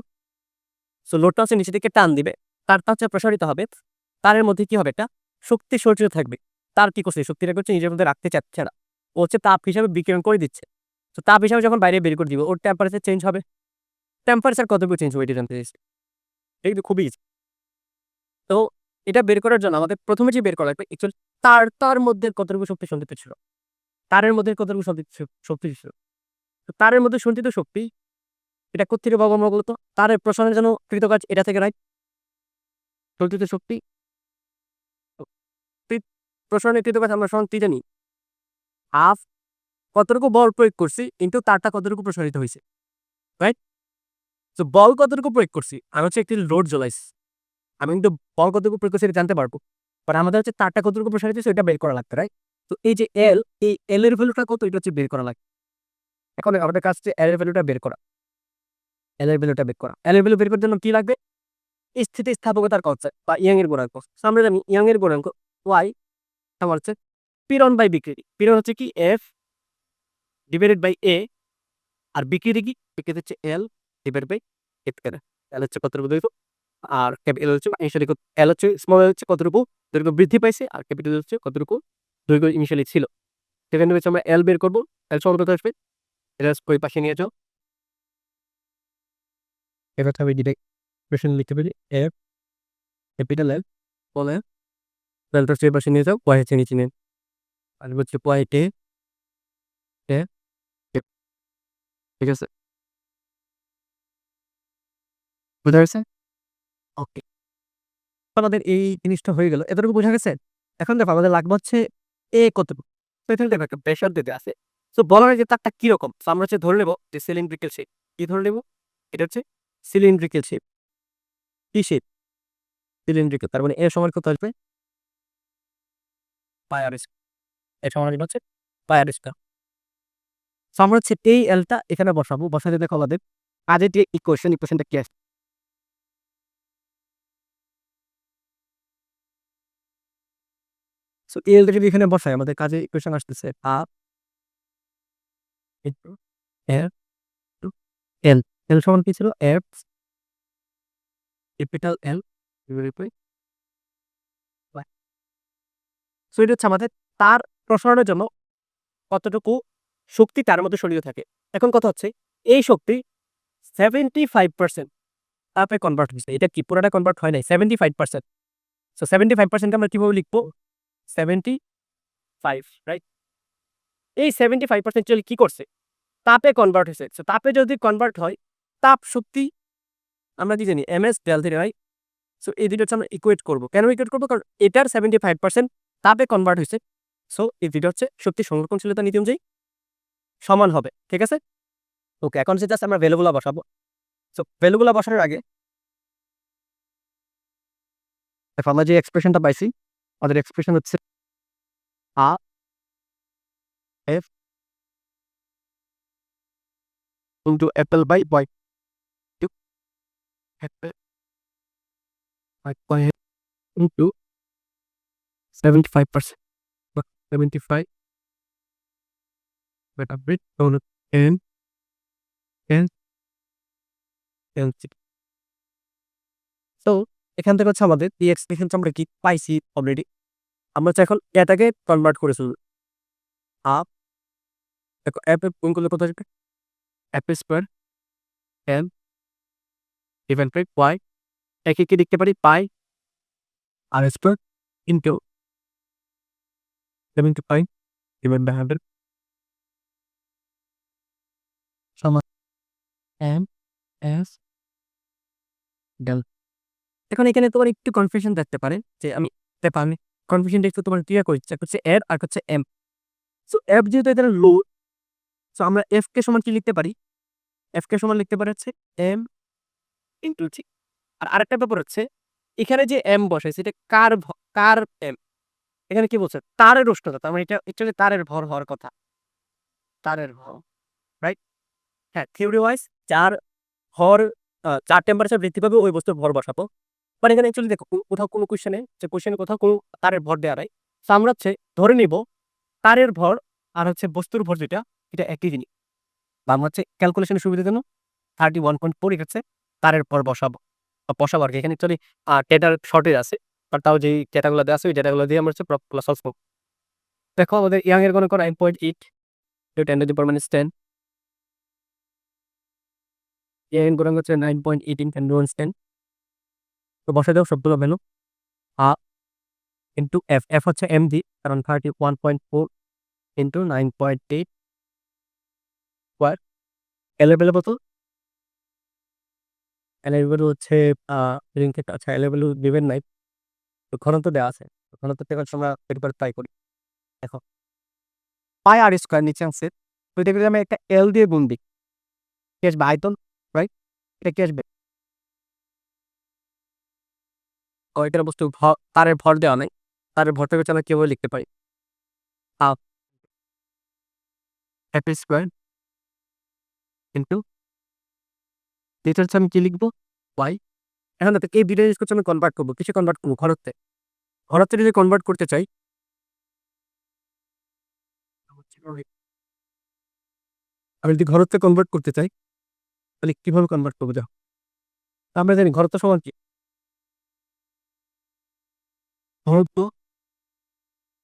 সো লোডটা হচ্ছে নিচে থেকে টান দিবে, তারটা হচ্ছে প্রসারিত হবে। তারের মধ্যে কি হবে? একটা শক্তি সঞ্চিত থাকবে। তার কি করছে? শক্তিটাকে হচ্ছে নিজের মধ্যে রাখতে চাচ্ছে না, ও হচ্ছে তাপ হিসাবে বিকিরণ করে দিচ্ছে। তো তাপ হিসাবে যখন বাইরে বের করে দিব ওর টেম্পারেচার চেঞ্জ হবে। টেম্পারেচার কতটুকু চেঞ্জ হবে এটা জানতে চাইছি। এটা কিন্তু খুবই easy। তো এটা বের করার জন্য আমাদের প্রথমে যে বের করা লাগবে অ্যাকচুয়ালি তার মধ্যে কতটুকু শক্তি সঞ্চিত ছিল, তারের মধ্যে কতটুকু শক্তি ছিল। তো তারের মধ্যে সঞ্চিত শক্তি এটা কোত্থেকে পাবো আমরা বলতো? তারের প্রসারণের জন্য কৃতকাজ এটা থেকে, রাইট? সঞ্চিত শক্তি প্রসারণের কৃতকাজ আমরা সমান কি জানি? হাফ কতটুকু বল প্রয়োগ করছি কিন্তু তারটা কতটুকু প্রসারিত হয়েছে, রাইট? তো বল কতটুকু প্রয়োগ করছি, আমি হচ্ছে একটি লোড জ্বলাইছি, আমি কিন্তু বল কতটুকু প্রয়োগ করছি এটা জানতে পারবো। বাট আমাদের হচ্ছে তারটা কতটুকু প্রসারিত হয়েছে এটা বের করা লাগবে, রাইট? তো এই যে এই এল এর ভ্যালুটা কত এটা হচ্ছে বের করা লাগবে। এখন আমাদের কাছে এল এর ভ্যালুটা বের করা। এল এর ভ্যালুটা বের করা। এল এর ভ্যালু বের করার জন্য কি লাগবে? স্থিতিস্থাপকতার কনসেপ্ট বা ইয়াং এর গুণাঙ্ক। আমরা জানি ইয়াং এর গুণাঙ্ক ওয়াই আমার হচ্ছে পীড়ন বাই বিকৃতি। পীড়ন হচ্ছে কি? এফ ডিভাইডেড বাই এ, আর বিকৃতি কি? বিকৃতি হচ্ছে এল ডিভাইডেড বাই এফ কেন। এল হচ্ছে কতটুকু দৈর্ঘ্য আর এল হচ্ছে ইনিশিয়ালি এল হচ্ছে স্মল এল হচ্ছে কতটুকু দৈর্ঘ্য বৃদ্ধি পাইছে আর ক্যাপিটাল হচ্ছে কতটুকু দৈর্ঘ্য ইনিশিয়ালি ছিল। সেখানে হচ্ছে আমরা এল বের করবো। এল সমান কত আসবে? এটা ওই পাশে নিয়ে যাও। এবার আমি ডিরেকশন লিখতে পারি এফ ক্যাপিটাল এল বলে এলটা হচ্ছে এই পাশে নিয়ে যাও, ওয়াই হচ্ছে নিচে নেন আর হচ্ছে পয়েন্ট এ, ঠিক আছে? বুঝা গেছে? ওকে। আমাদের এই জিনিসটা হয়ে গেল, এতটুকু বোঝা গেছে। এখন দেখো আমাদের লাগবে হচ্ছে এ কতটুকু। তো এখানে দেখো একটা প্রেশার দিতে আছে। তো বলা হয় যে তারটা কিরকম, আমরা হচ্ছে ধরে নেবো যে সিলিন্ড্রিক্যাল শেপ। কি ধরে নেবো? এটা হচ্ছে সিলিন্ড্রিক্যাল শেপ। কি শেপ? সিলিন্ড্রিক্যাল। তার মানে এর সমান কত আসবে? Pi R square. এর সমান হচ্ছে পাই আর স্কয়ার। সো আমরা হচ্ছে এই এলটা এখানে বসাবো। বসাতে দেখো আমাদের কাজের যে ইকুয়েশনটা কি আসছে? সো এই এলটা যদি এখানে বসাই আমাদের কাজে ইকুয়েশন আসতেছে half into F to L. L সমান কি ছিল? F capital L divided by Y. So এটা হচ্ছে আমাদের তার প্রসারণের জন্য কতটুকু শক্তি তার মধ্যে সরিয়ে থাকে। এখন কথা হচ্ছে এই শক্তি 75% তাপে কনভার্ট হয়েছে। এটা কি পুরোটা কনভার্ট হয় নাই, 75%। সো 75% আমরা কিভাবে লিখবো? 75, রাইট? এই 75% অ্যাকচুয়ালি কি করছে? তাপে কনভার্ট হয়েছে। সো তাপে যদি কনভার্ট হয়, তাপ শক্তি আমরা কি জানি? MS del theta, right? So এই দুটো হচ্ছে আমরা ইকুয়েট করবো। কেন ইকুয়েট করবো? কারণ এটার 75% তাপে কনভার্ট হয়েছে। সো এই দুটো হচ্ছে শক্তি সংরক্ষণশীলতা নীতি অনুযায়ী সমান হবে, ঠিক আছে? ওকে, এখন হচ্ছে জাস্ট আমরা ভ্যালুগুলো বসাবো। সো ভ্যালুগুলো বসানোর আগে দেখো আমরা যে এক্সপ্রেশনটা পাইছি, আমাদের এক্সপ্রেশন হচ্ছে uh F into apple by Y apple by Y into 75% বা 75 বেটা বিট তখন এন এন এন তো এখান থেকে হচ্ছে আমাদের এই এক্সপ্রেশনটা আমরা কি পাইছি অলরেডি। আমরা হচ্ছে এখন এটাকে কনভার্ট করে ফেলব। আপ দেখো অ্যাপ গুণ করলে কত আসবে? অ্যাপ square N divide by Y একে কি লিখতে পারি? Pi R square into 75 divide by 100 সমান এম এস ডেল। এখন এখানে তোমার একটু কনফিউশন থাকতে পারে যে আমি পারি কনফিউশনটা একটু তোমার ক্লিয়ার করছি। এক হচ্ছে এর আর হচ্ছে এম। সো এফ যেহেতু এখানে লো, সো আমরা এফ কে সমান কি লিখতে পারি? এফ কে সমান লিখতে পারি হচ্ছে এম ইন্টু জি। আর আরেকটা ব্যাপার হচ্ছে এখানে যে এম বসাইছে এটা কার এম? এখানে কি বলছে? তারের উষ্ণতা। তার মানে এটা হচ্ছে তারের ভর হওয়ার কথা। তারের ভর, রাইট? হ্যাঁ, থিওরি ওয়াইজ যার ভর যার টেম্পারেচার বৃদ্ধি পাবে ওই বস্তুর ভর বসাবো। বাট এখানে অ্যাকচুয়ালি দেখো কোথাও কোনো কোয়েশ্চেনে কোথাও কোনো তারের ভর দেওয়া নাই। সো আমরা হচ্ছে ধরে নিব তারের ভর আর হচ্ছে বস্তুর ভর যেটা এটা একই জিনিস। বা আমরা হচ্ছে ক্যালকুলেশনের সুবিধার জন্য 31.4 হচ্ছে তারের ভর বসাবো আরকি। এখানে অ্যাকচুয়ালি ডেটার শর্টেজ আছে। বাট তাও যেই ডেটাগুলো দেওয়া আছে ওই ডেটাগুলো দিয়ে আমরা হচ্ছে প্রবলেমগুলো সলভ করব। দেখো আমাদের ইয়াং এর গণক 9.8 10 টু দি পাওয়ার -10, ইয়াং এর গণক হচ্ছে 9.18 10 টু the -10। তো বসাই দাও সবগুলো ভ্যালু। আ ইন্টু এফ, এফ হচ্ছে এমজি কারণ 31.4 ইন্টু 9.8 স্কোয়ার। এল এর ভ্যালু কত? এল এর ভ্যালু হচ্ছে রিং থেকে আচ্ছা এল এর ভ্যালু দিবেন নাই। তো ঘনত্ব দেওয়া আছে। ঘনত্ব থেকে হচ্ছে আমরা বের করে ট্রাই করি। দেখো পাই আর স্কোয়ার নিচে আছে। তো এটাকে যদি আমি একটা এল দিয়ে গুণ দিই কি আসবে? আয়তন, রাইট? এটা কি আসবে? ও এটার বস্তু তারের ভর দেওয়া নাই। তারের ভরটাকে হচ্ছে আমরা কিভাবে লিখতে পারি? হাফ এফ স্কোয়ার ইন্টু এটা হচ্ছে আমি কি লিখবো? ওয়াই। এখন দেখো এই দুইটা জিনিস হচ্ছে আমি কনভার্ট করবো। কিসে কনভার্ট করবো? ঘনত্বে। ঘনত্বে যদি কনভার্ট করতে চাই আমি যদি ঘনত্বে কনভার্ট করতে চাই তাহলে কিভাবে কনভার্ট করবো? দেখো আমরা জানি ঘনত্ব সমান কি? ঘনত্ব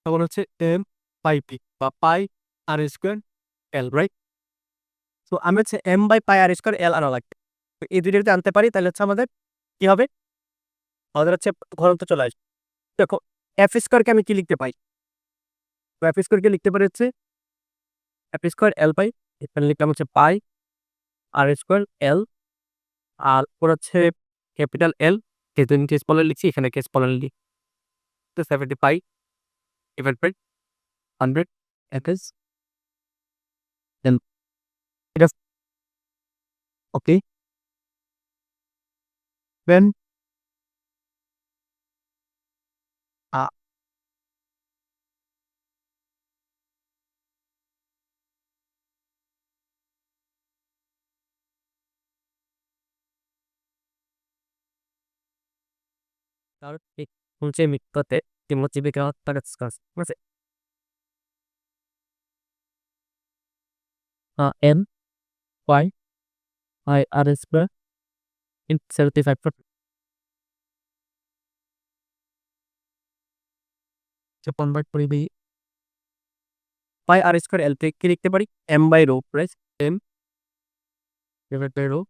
সমান হচ্ছে এম পাই পি বা পাই আর স্কোয়ার এল, রাইট? তো আমি হচ্ছে M by pi R square L আনা লাগবে। তো এই দুইটা যদি আনতে পারি তাহলে হচ্ছে আমাদের কি হবে? আমাদের হচ্ছে ঘনত্ব চলে আসবে। দেখো এফ স্কোয়ারকে আমি কি লিখতে পাই? তো এফ স্কোয়ারকে লিখতে পারি হচ্ছে এফ স্কোয়ার এল পাই। এখানে লিখলাম হচ্ছে পাই আর স্কোয়ার এল আর ওর হচ্ছে ক্যাপিটাল এল যেহেতু আমি কেস পলার লিখছি এখানে কেস পলার লিখি। তো 75 ডিভাইড বাই 100 এফএস দেন এটা ওকে দেন আ তার ঠিক নিচে মৃত্যুতে টিমোচিবিকা তার কাজ ঠিক আছে। M Y I R square in 75 convert করে দিই পাই আর স্কোয়ার এল তে কি লিখতে পারি? M by rho price M divide by rho.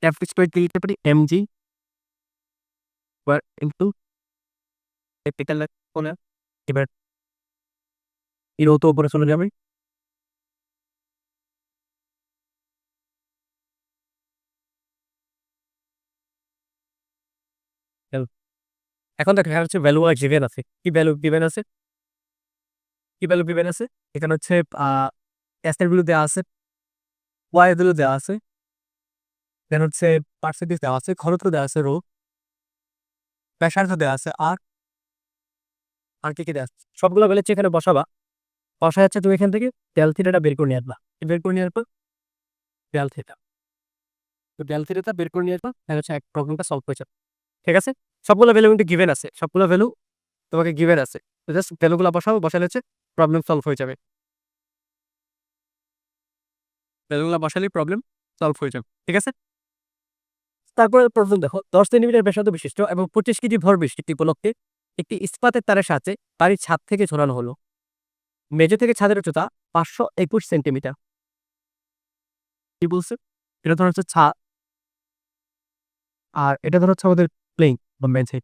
F square কি লিখতে পারি? M G square into capital কোণে এবার এই রো তো উপরে চলে যাবে। এখন দেখো এখানে হচ্ছে ভ্যালু আর গিভেন আছে। কি ভ্যালু গিভেন আছে? কি ভ্যালু গিভেন আছে? এখানে হচ্ছে এস এর ভ্যালু দেওয়া আছে, ওয়াই এর ভ্যালু দেওয়া আছে, দেন হচ্ছে পার্সেন্টেজ দেওয়া আছে, ঘনত্ব দেওয়া আছে রো, ব্যাসার্ধ দেওয়া আছে আর কি দেওয়া আছে? সবগুলো ভ্যালু এখানে বসাবা। বসা যাচ্ছে তুমি এখান থেকে ডেল থিটাটা বের করে নিয়ে আসবা। বের করে নিয়ে আসবা ডেল থিটা। তো ডেল থিটাটা বের করে নিয়ে আসবা, তাহলে হচ্ছে এক প্রবলেমটা সলভ হয়ে যাবে। ঠিক আছে? সবগুলো ভ্যালু কিন্তু গিভেন আছে। সবগুলো ভ্যালু তোমাকে গিভেন আছে। তো জাস্ট ভ্যালুগুলো বসাবো, বসালে হচ্ছে প্রবলেম সলভ হয়ে যাবে। ভ্যালুগুলো বসালেই প্রবলেম সলভ হয়ে যাবে। ঠিক আছে? তারপরে প্রবলেম দেখো, 10 সেন্টিমিটার ব্যাসার্ধ বিশিষ্ট এবং 25 কেজি ভর বিশিষ্ট গোলককে একটি ইস্পাতের তারের সাহায্যে বাড়ির ছাদ থেকে ঝোলানো হলো। মেঝে থেকে ছাদের উচ্চতা 521 সেন্টিমিটার। কি বলছে? এটা ধর হচ্ছে ছাদ, আর এটা ধর হচ্ছে আমাদের প্লেইং বা মেঝে।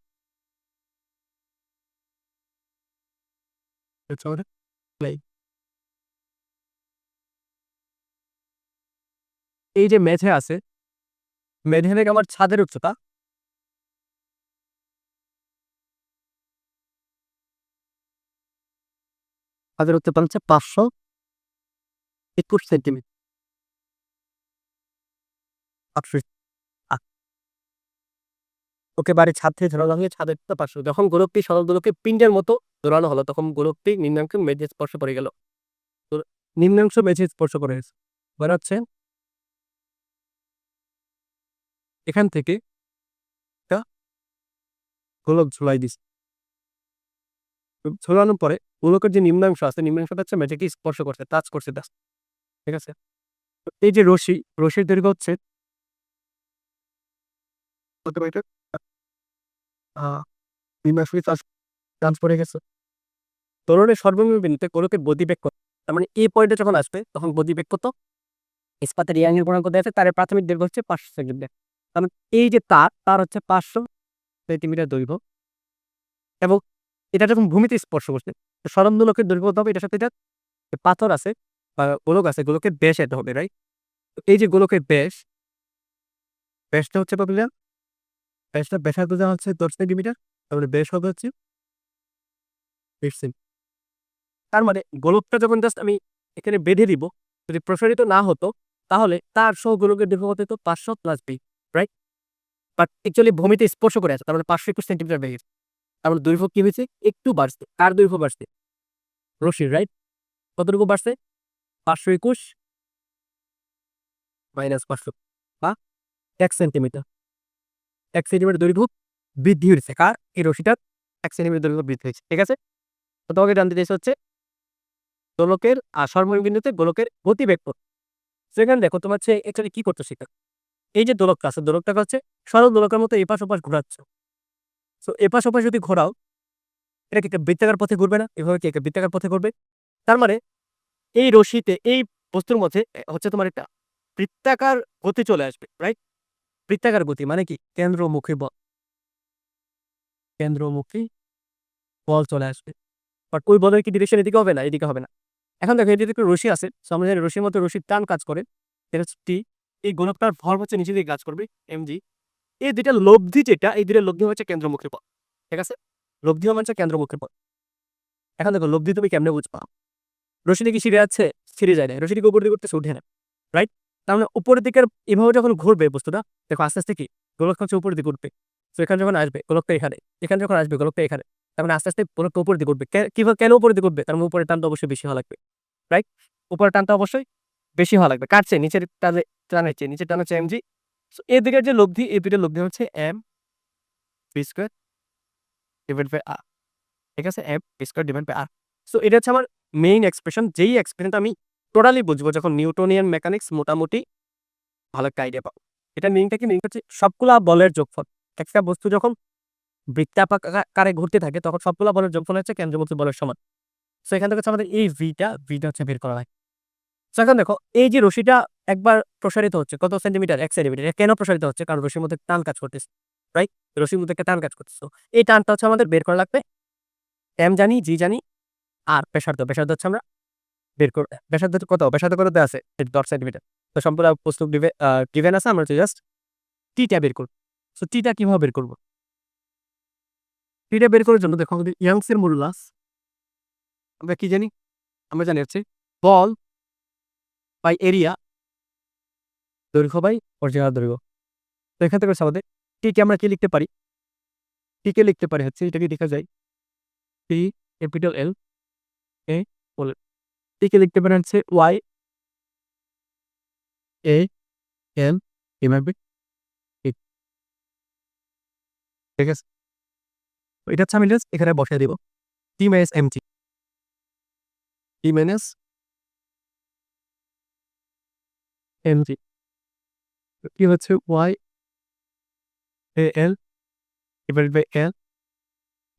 হচ্ছে আমাদের প্লেইং। এই যে মেঝে আছে, মেঝে থেকে আমার ছাদের উচ্চতা হচ্ছে 521 সেন্টিমিটার। ওকে বাড়ির ছাদ থেকে ঝোলানো হয়ে ছাদের উচ্চতা 500। যখন গোলকটি সরল গোলকে পিণ্ডের মতো ঝোলানো হলো, তখন গোলকটি নিম্নাংশ মেঝে স্পর্শ করে গেল। তো নিম্নাংশ মেঝে স্পর্শ করে গেছে। মনে হচ্ছে এখান থেকে একটা গোলক ঝুলাই দিছে। ঝোলানোর পরে গোলকের যে নিম্নাংশ আছে, নিম্নাংশটা হচ্ছে মেঝেকে স্পর্শ করছে, টাচ করছে জাস্ট। ঠিক আছে? তো এই যে রশির দৈর্ঘ্য হচ্ছে কত মিটার? নিম্নাংশ টাচ পড়ে গেছে। ত্বরণের সর্বনিম্ন বিন্দুতে গোলকের গতিবেগ কত? তার মানে এই পয়েন্টে যখন আসবে তখন গতিবেগ কত? ইস্পাতের ইয়াংয়ের গুণাঙ্ক দেওয়া আছে, তার প্রাথমিক দৈর্ঘ্য হচ্ছে 500 সেন্টিমিটার। তার মানে এই যে তার হচ্ছে 500 সেন্টিমিটার দৈর্ঘ্য, এবং এটা যখন ভূমিতে স্পর্শ করছে, সরল গোলকের দৈর্ঘ্য কত হবে? এটার সাথে এটা পাথর আছে বা গোলক আছে, গোলকের ব্যাস এটা হবে, রাইট? এই যে গোলকের ব্যাসটা হচ্ছে কত? ব্যাসটা ব্যাসার্ধ দেওয়া হচ্ছে 10 সেন্টিমিটার, তাহলে ব্যাস হবে হচ্ছে 20 সেন্টিমিটার। তার মানে গোলকটা যখন জাস্ট আমি এখানে বেঁধে দিব, যদি প্রসারিত না হতো, তাহলে তার সহ গোলকের দৈর্ঘ্য কত হতো? 500 plus B, right? But actually ভূমিতে স্পর্শ করে আছে, তার মানে 521 সেন্টিমিটার বেড়ে গেছে। তার মানে দৈর্ঘ্য কি হয়েছে? একটু বাড়ছে। কার দৈর্ঘ্য বাড়ছে? রশির, রাইট? কতটুকু বাড়ছে? 521 মাইনাস 500 বা 1 সেন্টিমিটার। 1 সেন্টিমিটার দৈর্ঘ্য বৃদ্ধি হয়েছে। কার? এই রশিটার 1 সেন্টিমিটার দৈর্ঘ্য বৃদ্ধি হয়েছে। ঠিক আছে? তো তোমাকে জানতে চাইছে হচ্ছে গোলকের সর্বনিম্ন বিন্দুতে গোলকের গতিবেগ কত। সেখানে দেখো তোমার হচ্ছে অ্যাকচুয়ালি কি করতে শিখা, এই যে দোলকটা আছে, দোলকটাকে হচ্ছে সরল দোলকের মতো এপাশ ওপাশ ঘোরাচ্ছ। সো এপাশ ওপাশ যদি ঘোরাও, এটা কি একটা বৃত্তাকার পথে ঘুরবে না? এভাবে কি একটা বৃত্তাকার পথে ঘুরবে? তার মানে এই রশিতে, এই বস্তুর মধ্যে হচ্ছে তোমার একটা বৃত্তাকার গতি চলে আসবে, রাইট? বৃত্তাকার গতি মানে কি? কেন্দ্রমুখী বল চলে আসবে। বাট ওই বলের কি ডিরেকশন এদিকে হবে না? এদিকে হবে না। এখন দেখো এদিকে একটা রশি আছে, সো আমরা জানি রশির মধ্যে রশির টান কাজ করে, এটা হচ্ছে টি। এই গোলকটার ভর হচ্ছে নিচে দিকে কাজ করবে এমজি। এই দুইটা লব্ধি, যেটা এই দুইটা লব্ধি হচ্ছে কেন্দ্রমুখী পথ। ঠিক আছে? লব্ধি হচ্ছে কেন্দ্রমুখী পথ। এখন দেখো লব্ধি তুমি কেমনে বুঝবা? রশিটা কি ছিঁড়ে যাচ্ছে? ছিঁড়ে যায় না। রশিটিকে উপর দিকে করতেছে, উঠে না, রাইট? তার মানে উপরের দিকের এভাবে যখন ঘুরবে বস্তুটা, দেখো আস্তে আস্তে কি গোলকটা হচ্ছে উপরের দিকে উঠবে। তো এখানে যখন আসবে গোলকটা এখানে, এখানে যখন আসবে গোলকটা এখানে, তার মানে আস্তে আস্তে গোলকটা উপরের দিকে উঠবে। কিভাবে, কেন উপরের দিকে উঠবে? তার মানে উপরের টানটা অবশ্যই বেশি হওয়া লাগবে, রাইট? উপরের টানটা অবশ্যই বেশি হওয়া লাগবে। কাটছে নিচের টানে, টানাচ্ছে নিচের টান হচ্ছে এমজি। এই দিকের যে লব্ধি, এই দুইটার লব্ধি হচ্ছে M V square divide by R. ঠিক আছে? M V square divide by R. So এটা হচ্ছে আমার মেইন এক্সপ্রেশন, যেই এক্সপ্রেশনটা আমি টোটালি বুঝবো যখন নিউটনিয়ান মেকানিক্স মোটামুটি ভালো একটা আইডিয়া পাবো। এটা মিনিংটা কি? মিনিং হচ্ছে সবগুলা বলের যোগফল। একটা বস্তু যখন বৃত্তাকারে ঘুরতে থাকে, তখন সবগুলা বলের যোগফল হচ্ছে কেন্দ্রমুখী বলের সমান। সো এখান থেকে হচ্ছে আমাদের এই ভিটা হচ্ছে বের করা হয়। সো এখন দেখো এই যে রশিটা একবার প্রসারিত হচ্ছে কত সেন্টিমিটার? 1 সেন্টিমিটার। এটা কেন প্রসারিত হচ্ছে? কারণ রশির মধ্যে টান কাজ করতেছে, রাইট? রশির মধ্যে একটা টান কাজ করতেছে। এই টানটা হচ্ছে আমাদের বের করা লাগবে। এম জানি, জি জানি, আর ব্যাসার্ধ হচ্ছে আমরা বের করব। ব্যাসার্ধ কত দেওয়া আছে? 10 সেন্টিমিটার। তো সম্পূর্ণ প্রশ্ন গিভেন আছে, আমরা জাস্ট টিটা বের করব। সো টিটা কিভাবে বের করব? এটা বের করার জন্য দেখো আমাদের ইয়াংসের মডুলাস আমরা কি জানি? আমরা জানি হচ্ছে বল বাই এরিয়া দৈর্ঘ্য বাই অরিজিনাল দৈর্ঘ্য। তো এখান থেকে আমাদের টিকে আমরা কি লিখতে পারি? টিকে লিখতে পারি হচ্ছে এটাকে লেখা যায় টি ক্যাপিটাল এল এ বলে। টিকে লিখতে পারি হচ্ছে ওয়াই এ এল এভাবে, ঠিক আছে? এটা হচ্ছে আমি জাস্ট এখানে বসাই দিব T minus M T, T minus M T কি হচ্ছে Y A L divided by L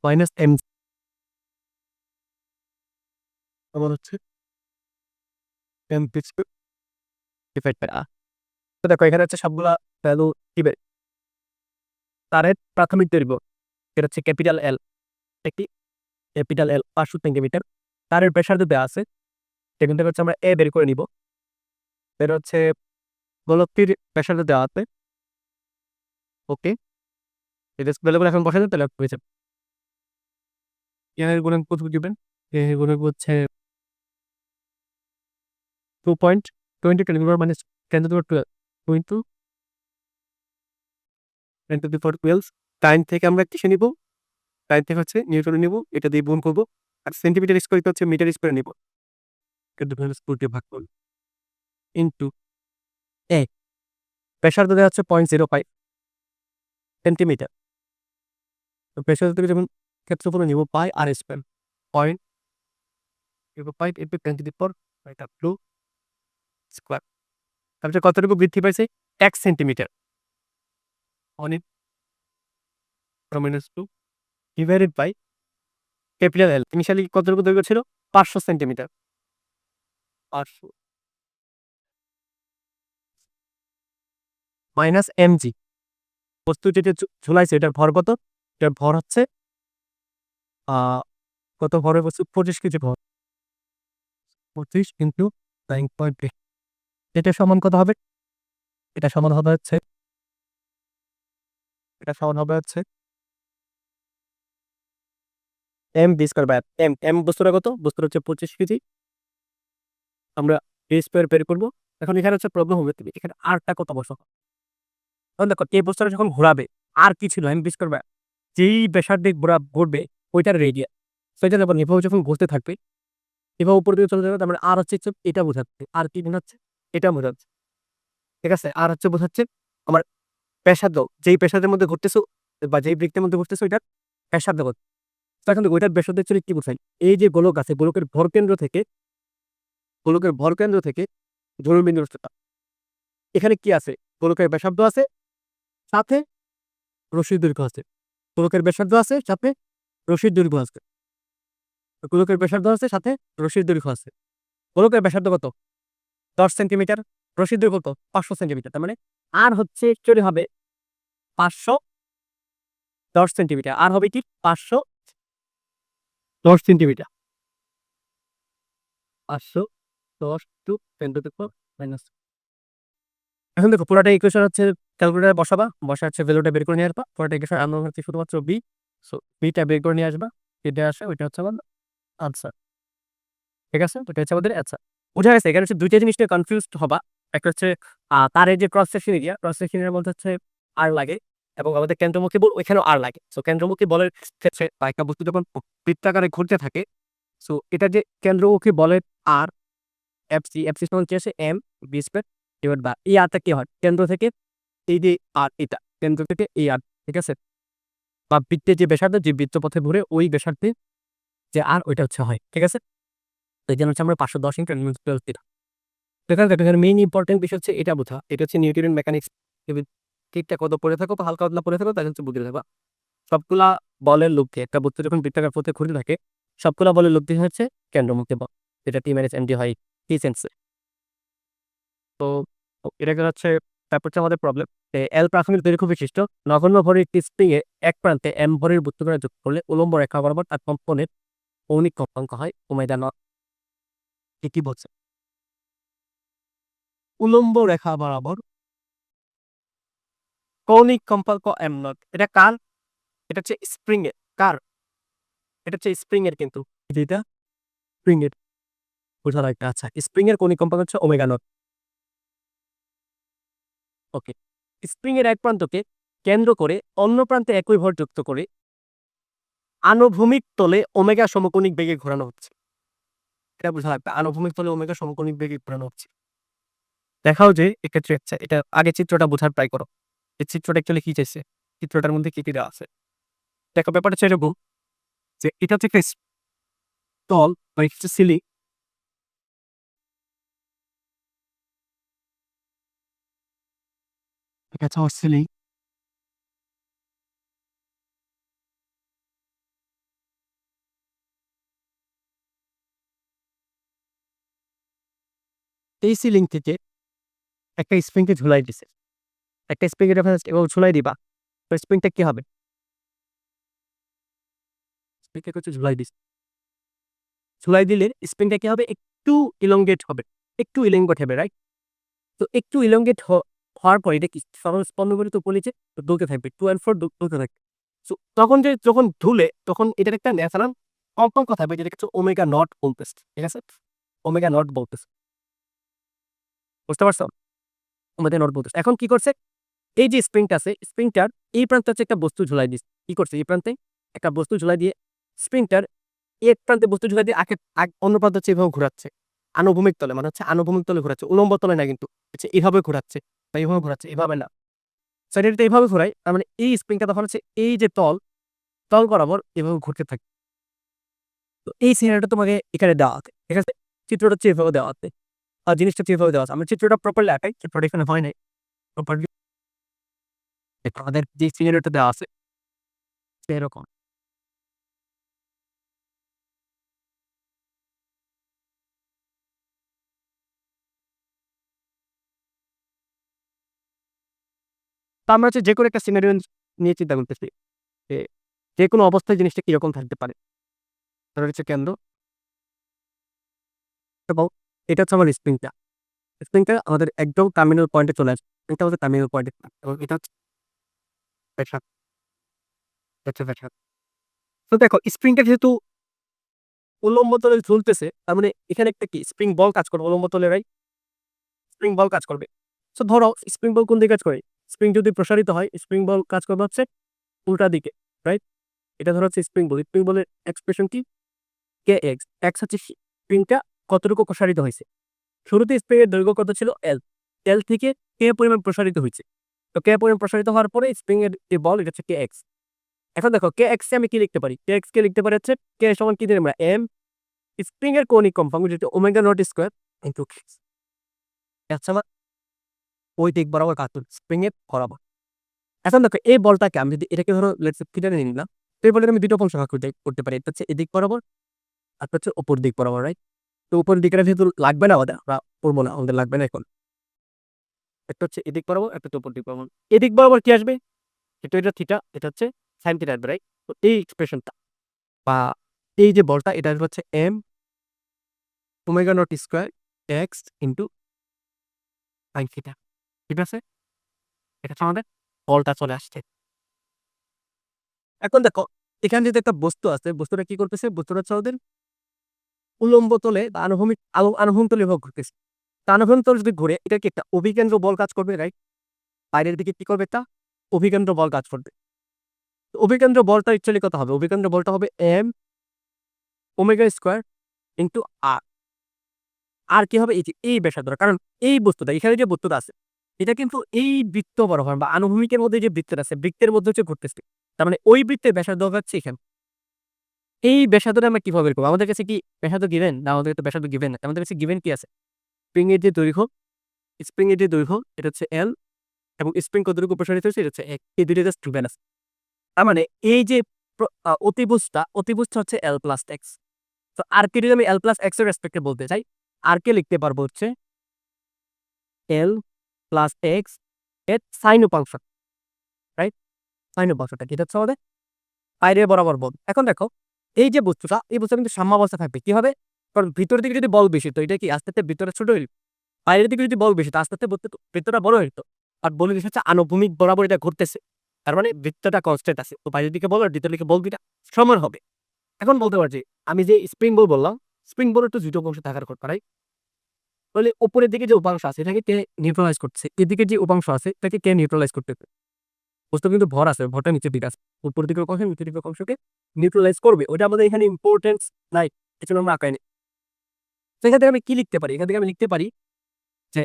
minus M আমার হচ্ছে M P divide by R. তো দেখো এখানে হচ্ছে সবগুলা ভ্যালু দিবে। তারের প্রাথমিক দৈর্ঘ্য এটা হচ্ছে ক্যাপিটাল এল, একটি ক্যাপিটাল এল 500 সেন্টিমিটার। তারের ব্যাসার্ধ দেওয়া আছে, সেখান থেকে হচ্ছে আমরা এ বের করে নিব। বের হচ্ছে গোলকটির ব্যাসার্ধ দেওয়া আছে, ওকে। এটা ভ্যালুগুলো এখন বসাতে তাহলে হয়ে যাবে। এর গুণাঙ্ক কত দিবেন? এর গুণাঙ্ক হচ্ছে 2.20 10 minus 10 to the power 12 into 10 to the power 12 time থেকে আমরা কিসে নিব? টাইম থেকে হচ্ছে নিউটনে নিব, এটা দিয়ে গুণ করব। আর সেন্টিমিটার স্কয়ার হচ্ছে মিটার স্কয়ার নিব, কিন্তু ভ্যালু স্কয়ার দিয়ে ভাগ করব ইনটু এ। ব্যাসার্ধ দেওয়া হচ্ছে 0.05 সেন্টিমিটার। তো ব্যাসার্ধ থেকে যখন ক্ষেত্রফল নিব pi R square point 05 into 10 to the power এটা 2 স্কয়ার। তারপরে কতটুকু বৃদ্ধি পাইছে? 1 centimetre. On in -2 divided by capital L. Initially কতটুকু দৈর্ঘ্য ছিল? 500 সেন্টিমিটার। 500 minus MG. বস্তু যেটা ঝুলাইছে এটার ভর কত? এটার ভর হচ্ছে কত ভর হবে? 25 কেজি ভর। 25 ইন্টু 9.8 এটা সমান কত হবে? এটা সমান হবে হচ্ছে এটা সমান হবে হচ্ছে M B square by M. M বস্তুটা কত? বস্তুটা হচ্ছে 25 কেজি। আমরা বি স্কয়ার বের করব। এখন এখানে হচ্ছে প্রবলেম হবে, তুমি এখানে আরটা কত বসাও। তখন দেখো এই বস্তুটা যখন ঘোরাবে আর কি ছিল? এম বি স্কয়ার বাই যেই ব্যাসার্ধে ঘুরবে ওইটার রেডিয়াস। তো এটা যখন এভাবে যখন ঘুরতে থাকবে, এভাবে উপর দিকে চলে যাবে, তার মানে আর হচ্ছে এটা বোঝাচ্ছে। আর কি বোঝাচ্ছে? এটা বোঝাচ্ছে, ঠিক আছে? আর হচ্ছে বোঝাচ্ছে আমার ব্যাসার্ধ, যেই ব্যাসার্ধের মধ্যে ঘুরতেছো বা যেই বৃত্তের মধ্যে ঘুরতেছো ওইটার ব্যাসার্ধ কত। তো এখন দেখো ওইটার ব্যাসার্ধ অ্যাকচুয়ালি কি বোঝায়? এই যে গোলক আছে, গোলকের ভরকেন্দ্র থেকে ধ্রুববিন্দু দূরত্বটা। এখানে কি আছে? গোলকের ব্যাসার্ধ আছে, সাথে রশ্মির দৈর্ঘ্য আছে। গোলকের ব্যাসার্ধ আছে, সাথে রশ্মির দৈর্ঘ্য আছে। গোলকের ব্যাসার্ধ আছে, সাথে রশ্মির দৈর্ঘ্য আছে। গোলকের ব্যাসার্ধ কত? 10 সেন্টিমিটার। রশ্মির দৈর্ঘ্য কত? 500 সেন্টিমিটার। তার মানে আর হচ্ছে অ্যাকচুয়ালি হবে 510 সেন্টিমিটার। আর হবে কি? 510 centimetre. 510 to 10 to the power minus. এখন দেখো পুরাটা ইকুয়েশন হচ্ছে ক্যালকুলেটরে বসাবা, বসা হচ্ছে ভ্যালুটা বের করে নিয়ে আসবা। পুরাটা ইকুয়েশন আননোন হচ্ছে শুধুমাত্র বি। সো বিটা বের করে নিয়ে আসবা, যেটা আসে ওইটা হচ্ছে আমার আনসার, ঠিক আছে? ওটা হচ্ছে আমাদের আনসার। বুঝা গেছে? এখানে হচ্ছে দুইটা জিনিস নিয়ে কনফিউজড হবা। একটা হচ্ছে তারের যে cross section area, cross section এরিয়ার মধ্যে হচ্ছে আর লাগে, এবং আমাদের কেন্দ্রমুখী বল ওইখানেও আর লাগে। সো কেন্দ্রমুখী বলের ক্ষেত্রে বা একটা বস্তু যখন বৃত্তাকারে ঘুরতে থাকে, সো এটা যে কেন্দ্রমুখী বলের আর এফসি, এফসি সমান কি আসে? M B square divide by এই আরটা কি হয়? কেন্দ্র থেকে এই যে আর, এটা কেন্দ্র থেকে এই আর, ঠিক আছে? বা বৃত্তের যে ব্যাসার্ধ, যে বৃত্তপথে ঘুরে ওই ব্যাসার্ধে যে আর, ওইটা হচ্ছে হয়, ঠিক আছে? তো এই জন্য হচ্ছে আমরা 510 ইন্টু 12 দিলাম। এখানে দেখো, এখানে মেইন ইম্পর্টেন্ট বিষয় হচ্ছে এটা বোঝা। এটা হচ্ছে নিউটনের মেকানিক্স। তুমি ঠিকঠাক মতো পড়ে থাকো বা হালকা পাতলা পড়ে থাকো, তাহলে হচ্ছে বুঝে থাকবা। সবগুলা বলের লব্ধি, একটা বস্তু যখন বৃত্তাকার পথে ঘুরতে থাকে, সবগুলা বলের লব্ধি হচ্ছে কেন্দ্রমুখী বল, যেটা টি মাইনাস এম ডি হয় টি সেন্সে। তো এটা হচ্ছে, তারপর হচ্ছে আমাদের প্রবলেম এল প্রাথমিক দৈর্ঘ্য বিশিষ্ট নগণ্য ভরের একটি স্প্রিং এ এক প্রান্তে এম ভরের বস্তুকণা যোগ করলে উলম্ব রেখা বরাবর তার কম্পনের কৌণিক কম্পাঙ্ক হয় ওমেগা নট। কি বলছে? উলম্ব রেখা বরাবর কৌণিক কম্পাঙ্ক এম নট। এটা কার? এটা হচ্ছে স্প্রিং এর। কার? এটা হচ্ছে স্প্রিং এর কিন্তু এটা স্প্রিং এর বোঝা লাগবে। আচ্ছা, স্প্রিং এর কৌণিক কম্পাঙ্ক হচ্ছে ওমেগা নট। ওকে, স্প্রিং এর এক প্রান্তকে কেন্দ্র করে অন্য প্রান্তে একই ভর যুক্ত করে আনুভূমিক তলে ওমেগা সমকোণিক বেগে ঘোরানো হচ্ছে। এটা বোঝা লাগবে, আনুভূমিক তলে ওমেগা সমকোণিক বেগে ঘোরানো হচ্ছে। দেখাও যে এক্ষেত্রে আচ্ছা, এটা আগে চিত্রটা বোঝার ট্রাই করো। এই চিত্রটা অ্যাকচুয়ালি কি চাইছে, চিত্রটার মধ্যে কি দেওয়া আছে। দেখো ব্যাপারটা হচ্ছে এরকম যে এটা হচ্ছে একটা তল বা হচ্ছে সিলিং। এটা হচ্ছে আমার সিলিং। এই সিলিং থেকে একটা স্প্রিংকে ঝুলাই দিছে। একটা স্প্রিংয়ের রেফারেন্স এভাবে ঝুলাই দিবা, তো স্প্রিংটা কি হবে? স্প্রিংটাকে হচ্ছে ঝুলাই দিছে। ঝুলাই দিলে স্প্রিংটা কি হবে? একটু ইলংগেট হবে, একটু ইলংগেট হবে, রাইট? তো একটু ইলংগেট হওয়ার পর এটা কি সরল স্পন্দনগুলো তো বলেছে, তো দুলতে থাকবে, 2 and 4 দুলতে থাকবে। সো তখন যখন ধুলে তখন এটার একটা ন্যাচারাল কম্পাঙ্ক থাকবে, যেটাকে হচ্ছে ওমেগা নট বলতেছে। ঠিক আছে? ওমেগা নট বলতেছে। বুঝতে পারছো? ওমেগা নট বলতেছে। এখন কি করছে? এই যে স্প্রিংটা আছে, স্প্রিংটার এই প্রান্তে হচ্ছে একটা বস্তু ঝুলাই দিচ্ছে। কি করছে? এই প্রান্তে একটা বস্তু ঝুলাই দিয়ে স্প্রিংটার এক প্রান্তে বস্তু ঝুলাই দিয়ে অন্য প্রান্ত হচ্ছে এভাবে ঘোরাচ্ছে। আনুভূমিক তলে, মানে হচ্ছে আনুভূমিক তলে ঘোরাচ্ছে, উলম্ব তলে না কিন্তু। হচ্ছে এভাবে ঘোরাচ্ছে বা এভাবে ঘোরাচ্ছে, এভাবে না। সো এটা যদি এভাবে ঘোরাই, তার মানে এই স্প্রিংটা তখন হচ্ছে এই যে তল বরাবর এভাবে ঘুরতে থাকে। তো এই সিনারিওটা তোমাকে এখানে দেওয়া আছে। ঠিক আছে? চিত্রটা হচ্ছে এভাবে দেওয়া আছে। আর জিনিসটা হচ্ছে এভাবে দেওয়া আছে। আমরা চিত্রটা প্রপারলি আঁকাই, চিত্রটা এখানে হয় নাই। প্রপারলি আমাদের যে সিনারিওটা দেওয়া আছে এরকম। তো আমরা হচ্ছে যেকোনো একটা সিনারিও নিয়ে চিন্তা করতেছি যে, যেকোনো অবস্থায় জিনিসটা কিরকম থাকতে পারে। ধরো হচ্ছে কেন্দ্র এবং এটা হচ্ছে আমার স্প্রিংটা। স্প্রিংটা আমাদের একদম টার্মিনাল পয়েন্টে চলে আসবে। এটা আমাদের টার্মিনাল পয়েন্টে এবং এটা হচ্ছে ব্যাসার্ধ, এটা হচ্ছে ব্যাসার্ধ। তো দেখো স্প্রিংটা যেহেতু উল্লম্ব তলে ঝুলতেছে, তার মানে এখানে একটা কি স্প্রিং বল কাজ করবে উল্লম্ব তলে, রাইট? স্প্রিং বল কাজ করবে। সো ধরো স্প্রিং বল কোন দিকে কাজ করে? স্প্রিং যদি প্রসারিত হয়, স্প্রিং বল কাজ করবে হচ্ছে উল্টা দিকে, রাইট? এটা ধরো হচ্ছে স্প্রিং বল। স্প্রিং বলের এক্সপ্রেশন কি? কে এক্স। এক্স হচ্ছে স্প্রিংটা কতটুকু প্রসারিত হয়েছে। শুরুতে স্প্রিং এর দৈর্ঘ্য কত ছিল? এল। এল থেকে কে পরিমাণ প্রসারিত হয়েছে। তো কে পরিমাণ প্রসারিত হওয়ার পরে স্প্রিং এর যে বল, এটা হচ্ছে কে এক্স। এখন দেখো কে এক্স কে আমি কি লিখতে পারি? কে এক্স কে লিখতে পারি হচ্ছে কে সমান কি দিই আমরা? এম স্প্রিং এর কৌণিক কম্পাঙ্ক যেটা ওমেগা নট স্কয়ার ইনটু আচ্ছা আমার ওই দিক বরাবর কাজ করবে স্প্রিং এর বরাবর। এখন দেখো এই বলটাকে আমি যদি এটাকে ধরো লেটস সে থিটা নিয়ে নিলাম, তো এই বলটাকে আমি দুটো অংশ ভাগ করতে পারি। এটা হচ্ছে এদিক বরাবর আর হচ্ছে উপর দিক বরাবর, রাইট? তো উপরের দিকটা যেহেতু লাগবে না আমাদের, আমরা করবো না, আমাদের লাগবে না এখন। একটা হচ্ছে এদিক বরাবর, একটা হচ্ছে উপর দিক বরাবর। এদিক বরাবর কি আসবে? এটা থিটা, এটা হচ্ছে সাইন থিটা আসবে, রাইট? তো এই এক্সপ্রেশনটা বা এই যে বলটা, এটা আসবে হচ্ছে M omega naught square X into sine theta. ঠিক আছে? এটা হচ্ছে আমাদের বলটা চলে আসছে। এখন দেখো এখানে যদি একটা বস্তু আছে, বস্তুটা কি করতেছে? বস্তুটা হচ্ছে আমাদের উলম্ব তলে বা আনুভূমিক তলে এভাবে ঘুরতেছে। তা আনুভূমিক তলে যদি ঘুরে, এটা কি একটা অভিকেন্দ্র বল কাজ করবে, রাইট? বাইরের দিকে কি করবে? একটা অভিকেন্দ্র বল কাজ করবে। তো অভিকেন্দ্র বলটা অ্যাকচুয়ালি কত হবে? অভিকেন্দ্র বলটা হবে এম ওমেগা স্কয়ার ইন্টু আর। আর কি হবে? এই যে এই ব্যাসার্ধটা, কারণ এই বস্তুটা এখানে যে বস্তুটা আছে, এটা কিন্তু এই বৃত্ত বরাবর বা আনুভূমিকের মধ্যে যে বৃত্তটা আছে, বৃত্তের মধ্যে হচ্ছে ঘুরতেছে। তার মানে ওই বৃত্তের ব্যাসার্ধ হবে হচ্ছে এখানে। এই ব্যাসার্ধটা আমরা কিভাবে বের করবো? আমাদের কাছে কি ব্যাসার্ধ গিভেন? না, আমাদের তো ব্যাসার্ধ গিভেন না। আমাদের কাছে গিভেন কি আছে? স্প্রিং এর যে দৈর্ঘ্য, স্প্রিং এর যে দৈর্ঘ্য এটা হচ্ছে এল এবং স্প্রিং কতটুকু প্রসারিত হয়েছে, এটা হচ্ছে এক। এই দুইটা জাস্ট গিভেন আছে। তার মানে এই যে অতিভুজটা হচ্ছে এল প্লাস এক্স। তো আর কে যদি আমি এল প্লাস এক্স এর রেসপেক্টে বলতে চাই, আর কে লিখতে পারবো হচ্ছে এল প্লাস এক্স এর সাইন উপাংশ, রাইট? সাইন উপাংশটা কি? এটা হচ্ছে আমাদের বাইরে বরাবর বল। এখন দেখো এই যে বস্তুটা, এই বস্তুটা কিন্তু সাম্যাবস্থা থাকবে। কি হবে? কারণ ভিতরের দিকে যদি বল বেশি, তো এটা কি আস্তে আস্তে ভিতরে ছোট হইল। বাইরের দিকে যদি বল বেশি, তো আস্তে আস্তে ভিতরটা বড় হইতো। আর বলে হচ্ছে আনুভূমিক বরাবর এটা ঘুরতেছে। তার মানে বৃত্তটা কনস্ট্যান্ট আছে, তো বাইরের দিকে বল আর ভিতরের দিকে বল দুইটা সমান হবে। এখন বলতে পারছি আমি যে স্প্রিং বল বললাম, স্প্রিং বলের তো দুটো অংশ থাকার কথা, রাইট? তাহলে উপরের দিকে যে উপাংশ আছে এটাকে কে নিউট্রালাইজ করছে, এদিকে যে উপাংশ আছে এটাকে কে নিউট্রালাইজ করতেছে? বস্তু কিন্তু ভর আছে, ভরটা নিচের দিকে আছে, উপরের দিকের অংশ নিচের দিকের অংশকে নিউট্রালাইজ করবে, ওটা আমাদের এখানে ইম্পর্টেন্স নাই, এজন্য আমরা আঁকাইনি। তো এখান থেকে আমি কি লিখতে পারি? এখান থেকে আমি লিখতে পারি যে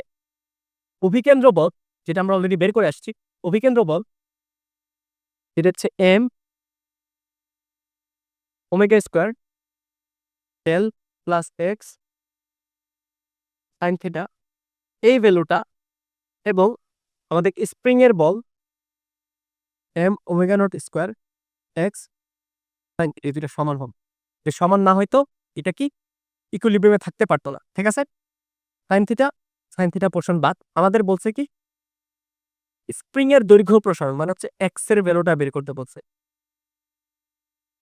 অভিকেন্দ্র বল, যেটা আমরা অলরেডি বের করে আসছি, অভিকেন্দ্র বল এটা হচ্ছে M omega square L plus X sine theta, এই ভ্যালুটা, এবং আমাদের স্প্রিং এর বল M omega naught square X sine, এই দুটো সমান হবে। যে সমান না হয়তো এটা কি ইকুইলিব্রিয়ামে থাকতে পারতো না, ঠিক আছে? সাইন থিটা পোর্শন বাদ, আমাদের বলছে কি স্প্রিং এর দৈর্ঘ্য প্রসারণ মানে হচ্ছে এক্স এর ভ্যালুটা বের করতে বলছে,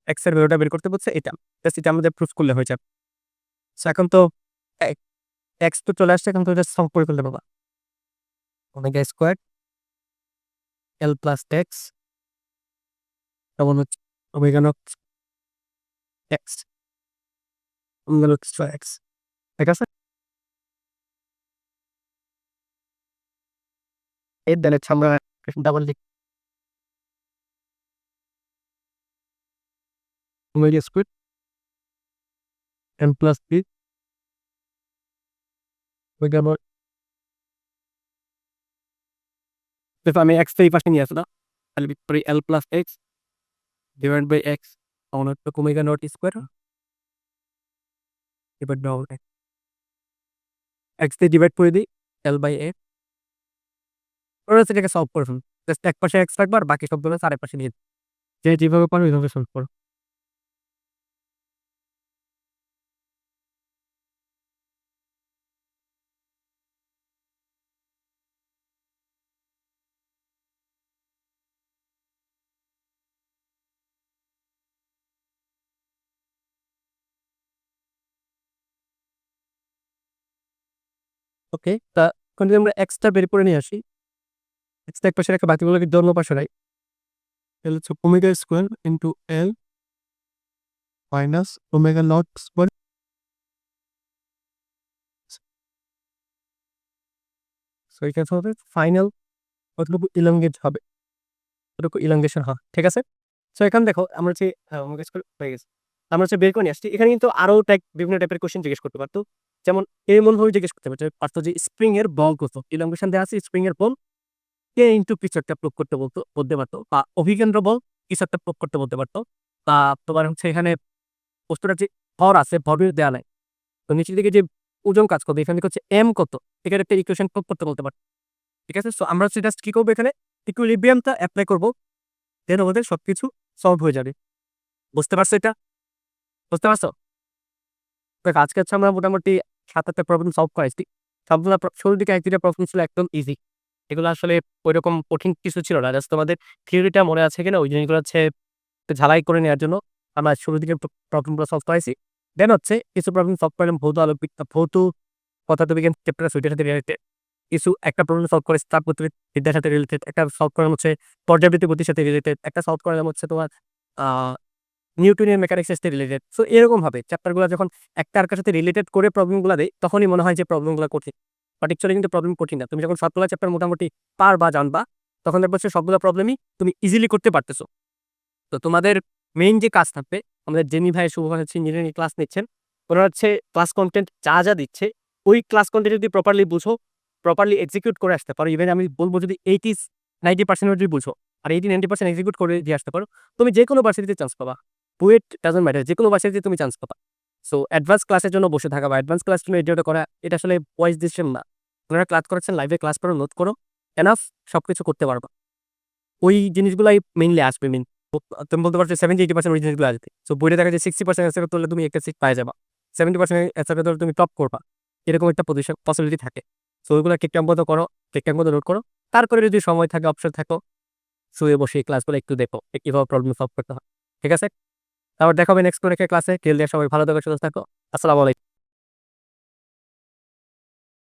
এক্স এর ভ্যালুটা বের করতে বলছে, এটা জাস্ট এটা আমাদের প্রুফ করলে হয়ে যাবে। সো এখন তো এক্স তো চলে আসছে, এখন তো এটা সলভ করে ফেলতে বাবা, omega square L plus X কেমন হচ্ছে omega naught X, omega naught X, ঠিক আছে? এর দেন হচ্ছে আমরা ডাবল লিখ omega square L plus B omega naught, দেখো আমি এক্স তো এই পাশে নিয়ে আসলাম না, তাহলে বিপরীত L plus X divide by X on হচ্ছে ওমেগা নট স্কোয়ার, এবার ডাবল এক্স দিয়ে ডিভাইড করে দিই এল বাই এক্স, ওরা সেটাকে সলভ করে ফেলুন, জাস্ট এক পাশে এক্স রাখবো আর বাকি সবগুলো চারের পাশে নিয়ে যে যেভাবে পারো ওইভাবে সলভ করো। ওকে, তা এখন যদি আমরা এক্সটা বের করে নিয়ে আসি, এক্সটা এক পাশে রেখে বাকিগুলোকে অন্য পাশে রাখি, তাহলে হচ্ছে omega square into L minus omega naught square, so এখানে হবে ফাইনাল কতটুকু ইলংগেট হবে, কতটুকু ইলংগেশন হয়, ঠিক আছে? সো এখানে দেখো আমরা হচ্ছে ওমেগা স্কোয়ার হয়ে গেছে, আমরা হচ্ছে বের করে নিয়ে আসছি। এখানে কিন্তু আরো বিভিন্ন টাইপের কোশ্চেন জিজ্ঞেস করতে পারতো, যেমন এমন ভাবে জিজ্ঞেস করতে পারতো যে স্প্রিং এর বল কত, ইলংগেশন দেওয়া আছে, স্প্রিং এর বল কে ইন্টু কিছু একটা প্রুভ করতে বলতে পারতো, বা অভিকেন্দ্র বল কিছু একটা প্রুভ করতে বলতে পারতো, বা তোমার হচ্ছে এখানে বস্তুটা যে ভর আছে ভরের দেওয়া নাই, তো নিচের দিকে যে ওজন কাজ করবে এখানে হচ্ছে এম কত, এখানে একটা ইকুয়েশন প্রুভ করতে বলতে পারতো, ঠিক আছে? সো আমরা হচ্ছে জাস্ট কি করবো, এখানে ইকুইলিব্রিয়ামটা অ্যাপ্লাই করবো, দেন আমাদের সবকিছু সলভ হয়ে যাবে। বুঝতে পারছো এটা? বুঝতে পারছো? দেখ আজকে হচ্ছে আমরা মোটামুটি ৭-৮টা প্রবলেম সলভ করেছি, সবগুলো শুরুর দিকে ১-২টা প্রবলেম ছিল একদম ইজি, এগুলো আসলে ওইরকম কঠিন কিছু ছিল না, জাস্ট তোমাদের থিওরিটা মনে আছে কিনা ওই জিনিসগুলো হচ্ছে একটু ঝালাই করে নেওয়ার জন্য আমরা শুরুর দিকে প্রবলেমগুলো সলভ করেছি। দেন হচ্ছে কিছু প্রবলেম সলভ করলাম ভৌত পদার্থবিজ্ঞান চ্যাপ্টার আছে ওইটার সাথে রিলেটেড, কিছু একটা প্রবলেম সলভ করেছি তাপগতিক বিদ্যার সাথে রিলেটেড, একটা সলভ করলাম হচ্ছে পর্যাবৃত্ত গতির সাথে রিলেটেড, একটা সলভ করলাম হচ্ছে তোমার নিউটনিয়ান মেকানিক্সের সাথে রিলেটেড। সো এরকম ভাবে চ্যাপ্টারগুলো যখন একটা আরেকটার সাথে রিলেটেড করে প্রবলেমগুলো দেয় তখনই মনে হয় যে প্রবলেমগুলো কঠিন, বাট অ্যাকচুয়ালি কিন্তু প্রবলেম কঠিন না। তুমি যখন সবগুলো চ্যাপ্টার মোটামুটি পারবা জানবা তখন দেখবা হচ্ছে সবগুলো প্রবলেমই তুমি ইজিলি করতে পারতেছো। তো তোমাদের মেইন যে কাজ থাকবে, আমাদের জেনি ভাই শুভ ভাই হচ্ছে ইঞ্জিনিয়ারিং ক্লাস নিচ্ছেন, ওনারা হচ্ছে ক্লাস কন্টেন্ট যা যা দিচ্ছে ওই ক্লাস কন্টেন্ট যদি প্রপারলি বুঝো, প্রপারলি এক্সিকিউট করে আসতে পারো, ইভেন আমি বলবো যদি 80-90% যদি বুঝো আর 80-90% এক্সিকিউট করে দিয়ে আসতে পারো, তুমি যে কোনো ভার্সিটিতে চান্স পাবা, বুয়েট ডাজন্ট ম্যাটার, যে কোনো ভার্সিটিতে তুমি চান্স পাবা। সো অ্যাডভান্স ক্লাসের জন্য বসে থাকা বা অ্যাডভান্স ক্লাস জন্য এটা করা, এটা আসলে ভয়েস ডিসিশন না, ওনারা ক্লাস করাচ্ছেন, লাইভে ক্লাস করো, নোট করো, এনাফ, সবকিছু করতে পারবা। ওই জিনিসগুলাই মেইনলি আসবে, তুমি বলতে পারছো 70-80% ওই জিনিসগুলো আসবে। সো বইটা দেখা যায় 60% অ্যান্সার করলে তুমি একটা সিট পাই যাবা, 70% অ্যান্সার করলে তুমি টপ করবা, এরকম একটা পসিবিলিটি থাকে। সো ওইগুলো ঠিকঠাক মতো করো, ঠিকঠাক মতো নোট করো, তারপরে যদি সময় থাকে অপশন থাকো শুয়ে বসে এই ক্লাসগুলো একটু দেখো কিভাবে প্রবলেম সলভ করতে হয়, ঠিক আছে? তারপর দেখাবে নেক্সট কোনো একটা ক্লাসে, সবাই ভালো থাকো, সুস্থ থাকো, আসসালামু আলাইকুম।